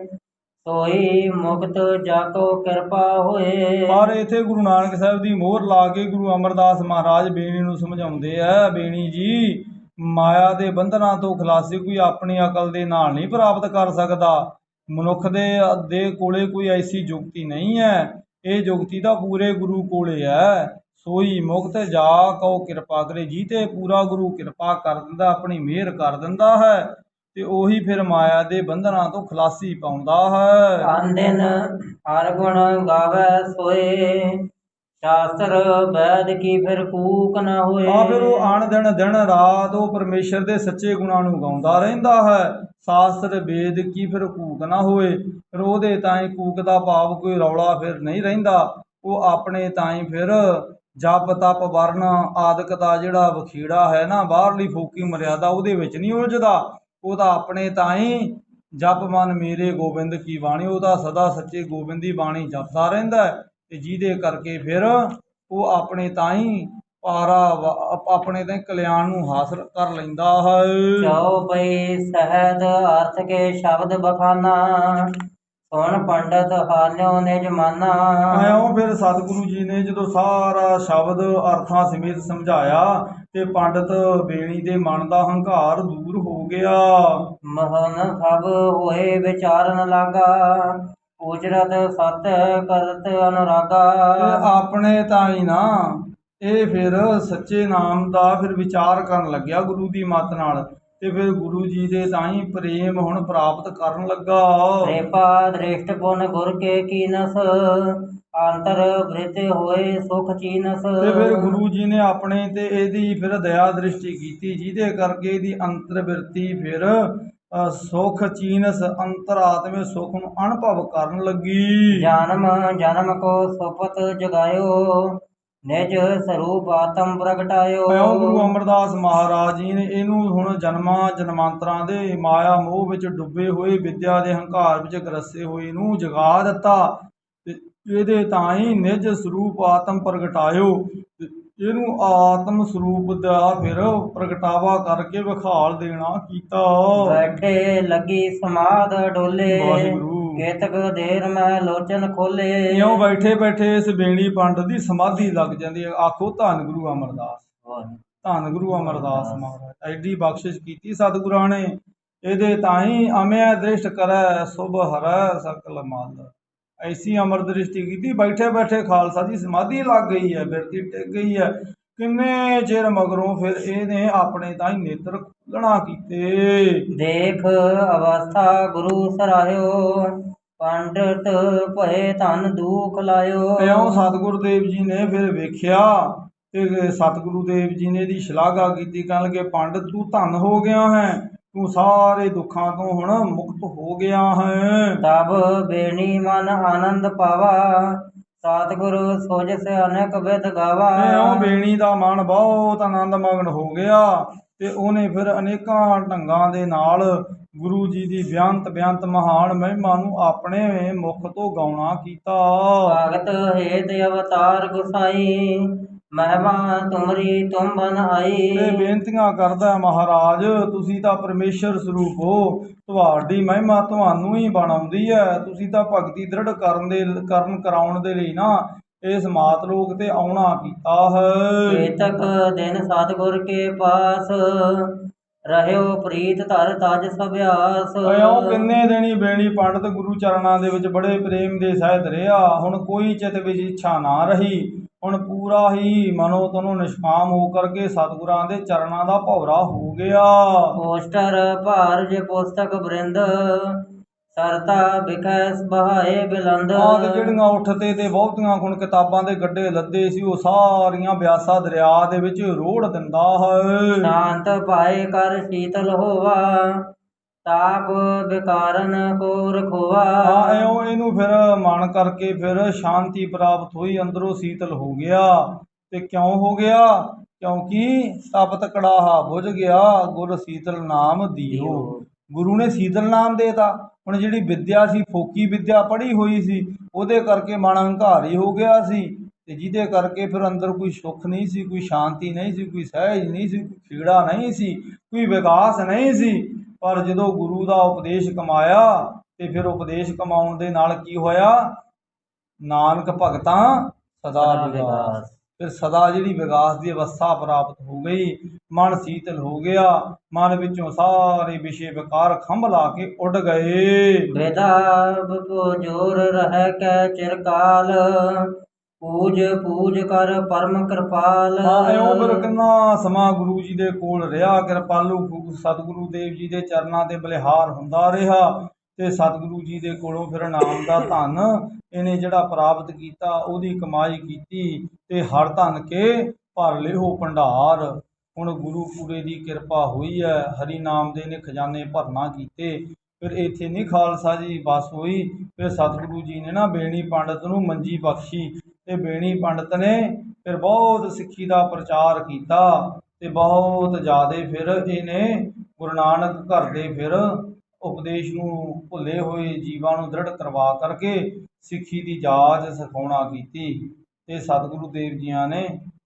ਸੋਈ ਮੁਕਤ ਜਾਕੋ ਕਿਰਪਾ ਹੋਏ। ਪਰ ਇੱਥੇ ਗੁਰੂ ਨਾਨਕ ਸਾਹਿਬ ਦੀ ਮੋਹਰ ਲਾ ਕੇ ਗੁਰੂ ਅਮਰਦਾਸ ਮਹਾਰਾਜ ਬੇਣੀ ਨੂੰ ਸਮਝਾਉਂਦੇ ਆ, ਬੇਣੀ ਜੀ ਮਾਇਆ ਦੇ ਬੰਧਨਾਂ ਤੋਂ ਖਲਾਸੀ ਕੋਈ ਆਪਣੀ ਅਕਲ ਦੇ ਨਾਲ ਨਹੀਂ ਪ੍ਰਾਪਤ ਕਰ ਸਕਦਾ। ਮਨੁੱਖ ਦੇ ਕੋਲੇ ਕੋਈ ਐਸੀ ਜੁਗਤੀ ਨਹੀਂ ਹੈ, ਇਹ ਜੁਗਤੀ ਤਾਂ ਪੂਰੇ ਗੁਰੂ ਕੋਲੇ ਹੈ। ਸੋਈ ਮੁਕਤ ਜਾ ਕਉ ਕਿਰਪਾ ਕਰੇ, ਜੀ ਤੇ ਪੂਰਾ ਗੁਰੂ ਕਿਰਪਾ ਕਰ ਦਿੰਦਾ, ਆਪਣੀ ਮਿਹਰ ਕਰ ਦਿੰਦਾ ਹੈ ਤੇ ਉਹੀ ਫਿਰ ਮਾਇਆ ਦੇ ਬੰਧਨਾਂ ਤੋਂ ਖਲਾਸੀ ਪਾਉਂਦਾ ਹੈ। ਆਨ ਦਿਨ ਹਰ ਗੁਣ ਗਾਵੇ ਸੋਏ, ਸ਼ਾਸਤਰ ਵੈਦ ਕੀ ਫਿਰ ਕੂਕ ਨਾ ਹੋਏ। ਫਿਰ ਉਹ ਆਣ ਦਿਨ ਰਾਤ ਉਹ ਪਰਮੇਸ਼ਰ ਦੇ ਸੱਚੇ ਗੁਣਾਂ ਨੂੰ ਗਾਉਂਦਾ ਰਹਿੰਦਾ ਹੈ। ਸ਼ਾਸਤਰ ਵੇਦ ਕੀ ਫਿਰ ਕੂਕ ਨਾ ਹੋਏ, ਫਿਰ ਉਹਦੇ ਤਾਈਂ ਕੂਕ ਦਾ ਭਾਵ ਕੋਈ ਰੌਲਾ ਫਿਰ ਨਹੀਂ ਰਹਿੰਦਾ। ਉਹ ਆਪਣੇ ਤਾਈਂ ਫਿਰ ਜਪ ਤਪ ਵਰਨ ਆਦਿਕ ਦਾ ਜਿਹੜਾ ਵਖੀੜਾ ਹੈ ਨਾ, ਬਾਹਰਲੀ ਫੋਕੀ ਮਰਿਆਦਾ ਉਹਦੇ ਵਿੱਚ ਨਹੀਂ ਉਲਝਦਾ। ਉਹਦਾ ਆਪਣੇ ਤਾਈਂ ਜਪ ਮਨ ਮੇਰੇ ਗੋਬਿੰਦ ਕੀ ਬਾਣੀ, ਉਹਦਾ ਸਦਾ ਸੱਚੇ ਗੋਬਿੰਦ ਦੀ ਬਾਣੀ ਜਪਦਾ ਰਹਿੰਦਾ ਤੇ ਜਿਹਦੇ ਕਰਕੇ ਫਿਰ ਉਹ ਆਪਣੇ ਤਾਈਂ ਪਾਰਾ ਆਪਣੇ ਤਾਈਂ ਕਲਿਆਣ ਨੂੰ ਹਾਸਲ ਕਰ ਲੈਂਦਾ ਹੈ। ਚਉਪਈ ਸਹਿਤ ਅਰਥ ਕੇ ਸ਼ਬਦ ਬਖਾਨਾ, ਸੁਣ ਪੰਡਤ ਹਾਲਿਓ ਨਿਜ ਮਾਨਾ। ਇਉਂ ਫਿਰ ਸਤਿਗੁਰੂ ਜੀ ਨੇ ਜਦੋਂ ਸਾਰਾ ਸ਼ਬਦ ਅਰਥਾਂ ਸਮੇਤ ਸਮਝਾਇਆ ਤੇ ਪੰਡਤ ਬੇਣੀ ਦੇ ਮਨ ਦਾ ਹੰਕਾਰ ਦੂਰ ਹੋ ਗਿਆ। ਮਹਨ ਸਭ ਹੋਏ ਵਿਚਾਰਨ ਲਾਗਾ, ਉਜਰਤ ਸਤ ਕਰਤ ਅਨੁਰਾਗਾ। ਆਪਣੇ ਤਾਂ ਹੀ ਨਾ ਇਹ ਫਿਰ ਸੱਚੇ ਨਾਮ ਦਾ ਫਿਰ ਵਿਚਾਰ ਕਰਨ ਲੱਗਿਆ ਗੁਰੂ ਦੀ ਮੱਤ ਨਾਲ, ਤੇ ਫਿਰ ਗੁਰੂ ਜੀ ਦੇ ਤਾਂ ਹੀ ਪ੍ਰੇਮ ਹੁਣ ਪ੍ਰਾਪਤ ਕਰਨ ਲੱਗਾ। ਕਿਰਪਾ ਦ੍ਰਿਸ਼ਟ ਪੁਨ ਗੁਰ ਕੇ ਕੀਨਸ, ਅੰਤਰ ਬ੍ਰਿਤ ਹੋਏ ਸੁਖ ਚੀਨਸ। ਤੇ ਫਿਰ ਗੁਰੂ ਜੀ ਨੇ ਆਪਣੇ ਤੇ ਇਹਦੀ ਫਿਰ ਦਇਆ ਦ੍ਰਿਸ਼ਟੀ ਕੀਤੀ, ਜਿਹਦੇ ਕਰਕੇ ਇਹਦੀ ਅੰਤਰ ਬਿਰਤੀ ਫਿਰ ਸੁਖ ਚੀਨਸ ਅੰਤਰਾਤਮੇ ਸੁਖ ਨੂੰ ਅਨੁਭਵ ਕਰਨ ਲੱਗੀ। ਜਨਮ ਜਨਮ ਕੋ ਸੁਪਤ ਜਗਾਇਓ, ਨਿਜ ਸਰੂਪ ਆਤਮ ਪ੍ਰਗਟਾਇਓ। ਗੁਰੂ ਅਮਰਦਾਸ ਮਹਾਰਾਜ ਜੀ ਨੇ ਇਹਨੂੰ ਹੁਣ ਜਨਮਾਂ ਜਨਮਾਂਤਰਾਂ ਦੇ ਮਾਇਆ ਮੋਹ ਵਿੱਚ ਡੁੱਬੇ ਹੋਏ, ਵਿਦਿਆ ਦੇ ਹੰਕਾਰ ਵਿੱਚ ਗਰਸੇ ਹੋਏ ਨੂੰ ਜਗਾ ਦਿੱਤਾ ਤੇ ਇਹਦੇ ਤਾਂ ਹੀ ਨਿਜ ਸਰੂਪ ਆਤਮ ਪ੍ਰਗਟਾਇਓ। ਇਹਨੂੰ ਆਤਮ ਸਰੂਪ ਦਾ ਫਿਰ ਪ੍ਰਗਟਾਵਾ ਕਰਕੇ ਵਿਖਾਲ ਦੇਣਾ ਕੀਤਾ। ਬੈਠੇ ਲੱਗੀ ਸਮਾਧ ਡੋਲੇ, ਵਾਹਿਗੁਰੂ ਕੇਤਕ ਦੇਰ ਮੈਂ ਲੋਚਨ ਖੋਲੇ। ਇਉਂ ਬੈਠੇ ਬੈਠੇ ਇਸ ਬੇਣੀ ਪੰਡਤ ਦੀ ਸਮਾਧੀ ਲੱਗ ਜਾਂਦੀ ਹੈ। ਆਖੋ ਧੰਨ ਗੁਰੂ ਅਮਰਦਾਸ, ਧੰਨ ਗੁਰੂ ਅਮਰਦਾਸ ਮਹਾਰਾਜ, ਐਡੀ ਬਖਸ਼ਿਸ਼ ਕੀਤੀ ਸਤਿਗੁਰਾਂ ਨੇ। ਇਹਦੇ ਤਾਹੀਂ ਅਮਿਆ ਦ੍ਰਿਸ਼ਟ ਕਰੈ ਸੁਭ ਹਰੈ ਸਕਲ ਮਲ, ਐਸੀ ਅਮਰ ਦ੍ਰਿਸ਼ਟੀ ਕੀਤੀ, ਬੈਠੇ ਬੈਠੇ ਖਾਲਸਾ ਦੀ ਸਮਾਧੀ ਲੱਗ ਗਈ ਹੈ, ਬਿਰਤੀ ਟਿਕ ਗਈ ਹੈ। ਕਿੰਨੇ ਚਿਰ ਮਗਰੋਂ ਫਿਰ ਇਹਨੇ ਆਪਣੇ ਤਾਹੀਂ ਨੇਤਰ ਖੁੱਲ੍ਹਣਾ ਕੀਤੇ। ਦੇਖ ਅਵਸਥਾ ਗੁਰੂ ਸਰਾਹਿਓ, ਪੰਡਤ ਭਏ ਧਨ ਦੁਖ ਲਾਇਓ। ਇਉਂ ਸਤਿਗੁਰੂ ਦੇਵ ਜੀ ਨੇ ਫਿਰ ਵੇਖਿਆ ਤੇ ਸਤਿਗੁਰੂ ਦੇਵ ਜੀ ਨੇ ਇਹਦੀ ਸ਼ਲਾਘਾ ਕੀਤੀ, ਕਹਿਣ ਲੱਗੇ ਪੰਡਤ ਤੂੰ ਧੰਨ ਹੋ ਗਿਆ ਹੈ, ਤੂੰ ਸਾਰੇ ਦੁੱਖਾਂ ਤੋਂ ਹੁਣ ਮੁਕਤ ਹੋ ਗਿਆ ਹੈ। ਤਬ ਬੇਣੀ ਮਨ ਆਨੰਦ ਪਾਵਾ, ਸਤਿਗੁਰ ਸੋਜਿਸ ਅਨੇਕ ਬਿਦ ਗਾਵਾ। ਇਉਂ ਬੇਣੀ ਦਾ ਮਨ ਬਹੁਤ ਆਨੰਦ ਮਗਨ ਹੋ ਗਿਆ ਤੇ ਉਹਨੇ ਫਿਰ ਅਨੇਕਾਂ ਢੰਗਾਂ ਦੇ ਨਾਲ ਗੁਰੂ ਜੀ ਦੀ ਬੇਅੰਤ ਮਹਾਨ ਮਹਿਮਾ ਨੂੰ ਆਪਣੇ ਮੁਖ ਤੋਂ ਗਾਉਣਾ ਕੀਤਾ। ਭਗਤ ਹੇਤ ਅਵਤਾਰ ਗੁਸਾਈ, ਮਹਿਮਾ ਤੁਮਰੀ ਤੁਮ ਬਨ ਆਈ। ਤੇ ਬੇਨਤੀਆਂ ਕਰਦਾ ਮਹਾਰਾਜ, ਤੁਸੀਂ ਤਾਂ ਪਰਮੇਸ਼ਰ ਸਰੂਪ ਹੋ, ਤੁਹਾਡੀ ਮਹਿਮਾ ਤੁਹਾਨੂੰ ਹੀ ਬਣਾਉਂਦੀ ਹੈ। ਤੁਸੀਂ ਤਾਂ ਭਗਤੀ ਦ੍ਰਿੜ ਕਰਾਉਣ ਦੇ ਲਈ ਨਾ ਇਸ ਮਾਤਲੋਕ ਤੇ ਆਉਣਾ ਕੀਤਾ ਹੈ। ਕੇਤਕ ਦਿਨ ਸਤਿਗੁਰ ਕੇ ਪਾਸ, ਰਹਿਓ ਪ੍ਰੀਤ ਧਰ ਤਜ ਸਭਿਆਸ। ਇਉਂ ਕਿੰਨੇ ਦਿਨੀ ਬੇਣੀ ਪੰਡਤ ਗੁਰੂ ਚਰਨਾਂ ਦੇ ਵਿੱਚ ਬੜੇ ਪ੍ਰੇਮ ਦੇ ਸਹਿਤ ਰਿਹਾ। ਹੁਣ ਕੋਈ ਚਿਤ ਵਿੱਚ ਇੱਛਾ ਨਾ ਰਹੀ। ਹੁਣ ਪੂਰਾ ਹੀ ਮਨੋ ਤਨੋ ਨਿਸ਼ਕਾਮ ਹੋ ਕਰਕੇ ਸਤਿਗੁਰਾਂ ਦੇ ਚਰਨਾਂ ਦਾ ਭੌਰਾ ਹੋ ਗਿਆ। ਪੋਸਟਰ ਭਾਰਜ ਪੁਸਤਕ ਬ੍ਰਿੰਦ ਸਰਤਾ ਵਿਖੈ ਬਹਾਏ ਬਿਲੰਦ। ਆਹ ਤੇ ਜਿਹੜੀਆਂ ਉੱਠਤੇ ਤੇ ਬਹੁਤੀਆਂ ਹੁਣ ਕਿਤਾਬਾਂ ਦੇ ਗੱਡੇ ਲੱਦੇ ਸੀ ਉਹ ਸਾਰੀਆਂ ਬਿਆਸਾ ਦਰਿਆ ਦੇ ਵਿੱਚ ਰੋੜ ਦਿੰਦਾ ਹੈ। ਸ਼ਾਂਤ ਪਾਏ ਕਰ ਸ਼ੀਤਲ ਹੋਵਾ ਤਾਪ ਵਿਕਾਰਨ ਕੋ ਰਖੋਵਾ। ਇਉਂ ਇਹਨੂੰ ਫਿਰ ਮਨ ਕਰਕੇ ਫਿਰ ਸ਼ਾਂਤੀ ਪ੍ਰਾਪਤ ਹੋਈ, ਅੰਦਰੋਂ ਸੀਤਲ ਹੋ ਗਿਆ। ਤੇ ਕਿਉਂ ਹੋ ਗਿਆ? ਕਿਉਂਕਿ ਤਪਤ ਕੜਾਹਾ ਬੁਝ ਗਿਆ, ਗੁਰ ਸੀਤਲ ਨਾਮ ਦੀਓ। ਗੁਰੂ ਨੇ ਸੀਤਲ ਨਾਮ ਦੇਤਾ। ਹੁਣ ਜਿਹੜੀ ਵਿੱਦਿਆ ਸੀ, ਫੋਕੀ ਵਿੱਦਿਆ ਪੜ੍ਹੀ ਹੋਈ ਸੀ, ਉਹਦੇ ਕਰਕੇ ਮਨ ਹੰਕਾਰੀ ਹੋ ਗਿਆ ਸੀ, ਤੇ ਜਿਹਦੇ ਕਰਕੇ ਫਿਰ ਅੰਦਰ ਕੋਈ ਸੁੱਖ ਨਹੀਂ ਸੀ, ਕੋਈ ਸ਼ਾਂਤੀ ਨਹੀਂ ਸੀ, ਕੋਈ ਸਹਿਜ ਨਹੀਂ ਸੀ, ਕੋਈ ਖੇੜਾ ਨਹੀਂ ਸੀ, ਕੋਈ ਵਿਕਾਸ ਨਹੀਂ ਸੀ। ਪਰ ਜਦੋਂ ਗੁਰੂ ਦਾ ਉਪਦੇਸ਼ ਕਮਾਇਆ ਤੇ ਫਿਰ ਉਪਦੇਸ਼ ਕਮਾਉਣ ਦੇ ਨਾਲ ਕੀ ਹੋਇਆ? ਨਾਨਕ ਭਗਤਾਂ ਸਦਾ ਵਿਗਾਸ। ਫਿਰ ਸਦਾ ਜਿਹੜੀ ਵਿਗਾਸ ਦੀ ਅਵਸਥਾ ਪ੍ਰਾਪਤ ਹੋ ਗਈ, ਮਨ ਸੀਤਲ ਹੋ ਗਿਆ, ਮਨ ਵਿੱਚੋਂ ਸਾਰੇ ਵਿਸ਼ੇ ਵਿਕਾਰ ਖੰਭ ਲਾ ਕੇ ਉੱਡ ਗਏ। ਵਿਦਾਬ ਜੋਰ ਰਹਿ ਕੈ ਚਿਰਕਾਲ ਪੂਜ ਪੂਜ ਕਰ ਪਰਮ ਕਿਰਪਾਲ। ਇਉਂ ਫਿਰ ਕਿੰਨਾ ਸਮਾਂ ਗੁਰੂ ਜੀ ਦੇ ਕੋਲ ਰਿਹਾ, ਕਿਰਪਾਲੂ ਸਤਿਗੁਰੂ ਦੇਵ ਜੀ ਦੇ ਚਰਨਾਂ ਤੇ ਬਲਿਹਾਰ ਹੁੰਦਾ ਰਿਹਾ। ਤੇ ਸਤਿਗੁਰੂ ਜੀ ਦੇ ਕੋਲੋਂ ਫਿਰ ਨਾਮ ਦਾ ਧਨ ਇਹਨੇ ਜਿਹੜਾ ਪ੍ਰਾਪਤ ਕੀਤਾ, ਉਹਦੀ ਕਮਾਈ ਕੀਤੀ ਤੇ ਹਰ ਧਨ ਕੇ ਭਰ ਲਿਓ ਭੰਡਾਰ। ਹੁਣ ਗੁਰੂ ਪੂਰੇ ਦੀ ਕਿਰਪਾ ਹੋਈ ਹੈ, ਹਰੀ ਨਾਮ ਦੇ ਨੇ ਖਜ਼ਾਨੇ ਭਰਨਾ ਕੀਤੇ। ਫਿਰ ਇੱਥੇ ਨਹੀਂ ਖਾਲਸਾ ਜੀ ਬਸ ਹੋਈ, ਫਿਰ ਸਤਿਗੁਰੂ ਜੀ ਨੇ ਨਾ ਬੇਣੀ ਪੰਡਤ ਨੂੰ ਮੰਜੀ ਬਖਸ਼ੀ, ਤੇ ਬੇਣੀ ਪੰਡਤ ਨੇ ਫਿਰ ਬਹੁਤ ਸਿੱਖੀ ਦਾ ਪ੍ਰਚਾਰ ਕੀਤਾ ਤੇ ਬਹੁਤ ਜ਼ਿਆਦਾ ਫਿਰ ਇਹਨੇ ਗੁਰੂ ਨਾਨਕ ਘਰ ਦੇ ਫਿਰ ਉਪਦੇਸ਼ ਨੂੰ ਭੁੱਲੇ ਹੋਏ ਜੀਵਾਂ ਨੂੰ ਦ੍ਰਿੜ ਕਰਵਾ ਕਰਕੇ ਸਿੱਖੀ ਦੀ ਜਾਚ ਸਿਖਾਉਣਾ ਕੀਤੀ। ਤੇ ਸਤਿਗੁਰੂ ਦੇਵ ਜੀਆਂ ਨੇ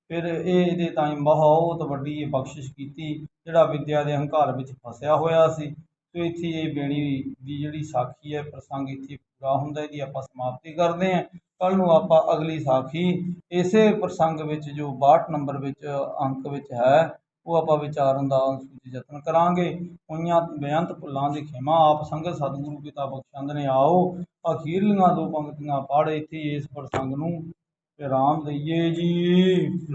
ਫਿਰ ਇਹਦੇ ਤਾਈਂ ਬਹੁਤ ਵੱਡੀ ਬਖਸ਼ਿਸ਼ ਕੀਤੀ, ਜਿਹੜਾ ਵਿੱਦਿਆ ਦੇ ਹੰਕਾਰ ਵਿੱਚ ਫਸਿਆ ਹੋਇਆ ਸੀ। ਤੇ ਇੱਥੇ ਇਹ ਬੇਣੀ ਦੀ ਜਿਹੜੀ ਸਾਖੀ ਹੈ, ਪ੍ਰਸੰਗ ਇੱਥੇ ਪੂਰਾ ਹੁੰਦਾ। ਇਹਦੀ ਆਪਾਂ ਸਮਾਪਤੀ ਕਰਦੇ ਹਾਂ। ਕੱਲ੍ਹ ਨੂੰ ਆਪਾਂ ਅਗਲੀ ਸਾਖੀ ਇਸੇ ਪ੍ਰਸੰਗ ਵਿੱਚ ਜੋ 62 ਨੰਬਰ ਵਿੱਚ ਅੰਕ ਵਿੱਚ ਹੈ ਉਹ ਆਪਾਂ ਵਿਚਾਰਨ ਦਾ ਯਤਨ ਕਰਾਂਗੇ। ਹੋਈਆਂ ਬੇਅੰਤ ਭੁੱਲਾਂ ਦੀ ਖਿਮਾ ਆਪ ਸੰਗਤ ਸਤਿਗੁਰੂ ਪਿਤਾ ਬਖਸ਼ੰਦ ਨੇ ਆਓ। ਅਖੀਰਲੀਆਂ 2 ਪੰਕਤੀਆਂ ਪੜ੍ਹ ਇੱਥੇ ਇਸ ਪ੍ਰਸੰਗ ਨੂੰ ਵਿਰਾਮ ਦਈਏ ਜੀ।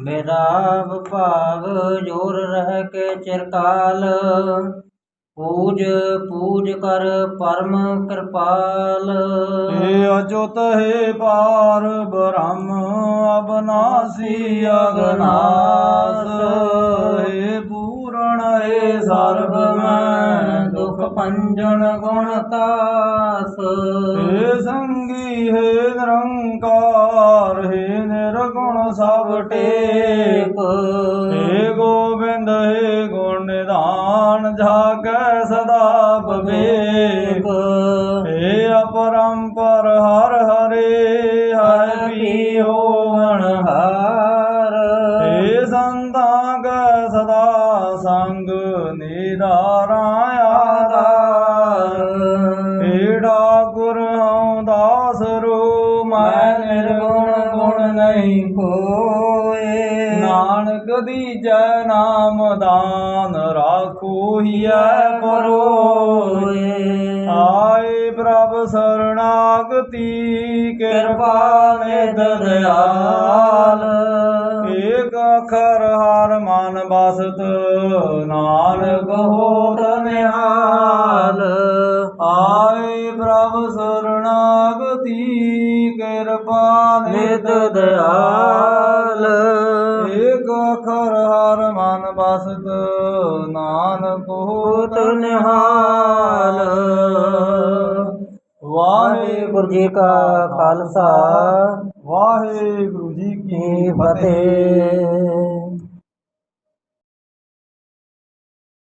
ਵਿਦਾਬ ਭਾਗ ਜੋਰ ਰਹਿ ਕੇ ਚਿਰਕਾਲ ਪੂਜ ਪੂਜ ਕਰ ਪਰਮ ਕਿਰਪਾਲ। हे अच्युत हे पार ब्रह्म अविनाशी अगनाश। हे पूर्ण हे सर्व में दुख पंजन गुण तास। हे संगी हे निरंकार हे निर्गुण सब टेक। हे गोविंद हे गुण निधान जागै सदा विवेक। हे अपरंपर हर हरे हर पी होवन हार। हे संता कै सदा संग निरारा आधार। हे ठाकुर हूँ दास रो मैं निर्गुण गुण नहीं कोय। नानक दीजै नाम दान राखो हियै परोए। आए प्रभ शरणागति कृपा निध दयाल। एक अखर हर मन बसत नानक होत निहाल। आए प्रभ शरणागति कृपा निध दयाल। एक अखर हर मन बसत नानक होत निहाल। ਵਾਹਿਗੁਰੂ ਜੀ ਕਾ ਖਾਲਸਾ ਵਾਹਿਗੁਰੂ ਜੀ ਕੀ ਫਤਿਹ।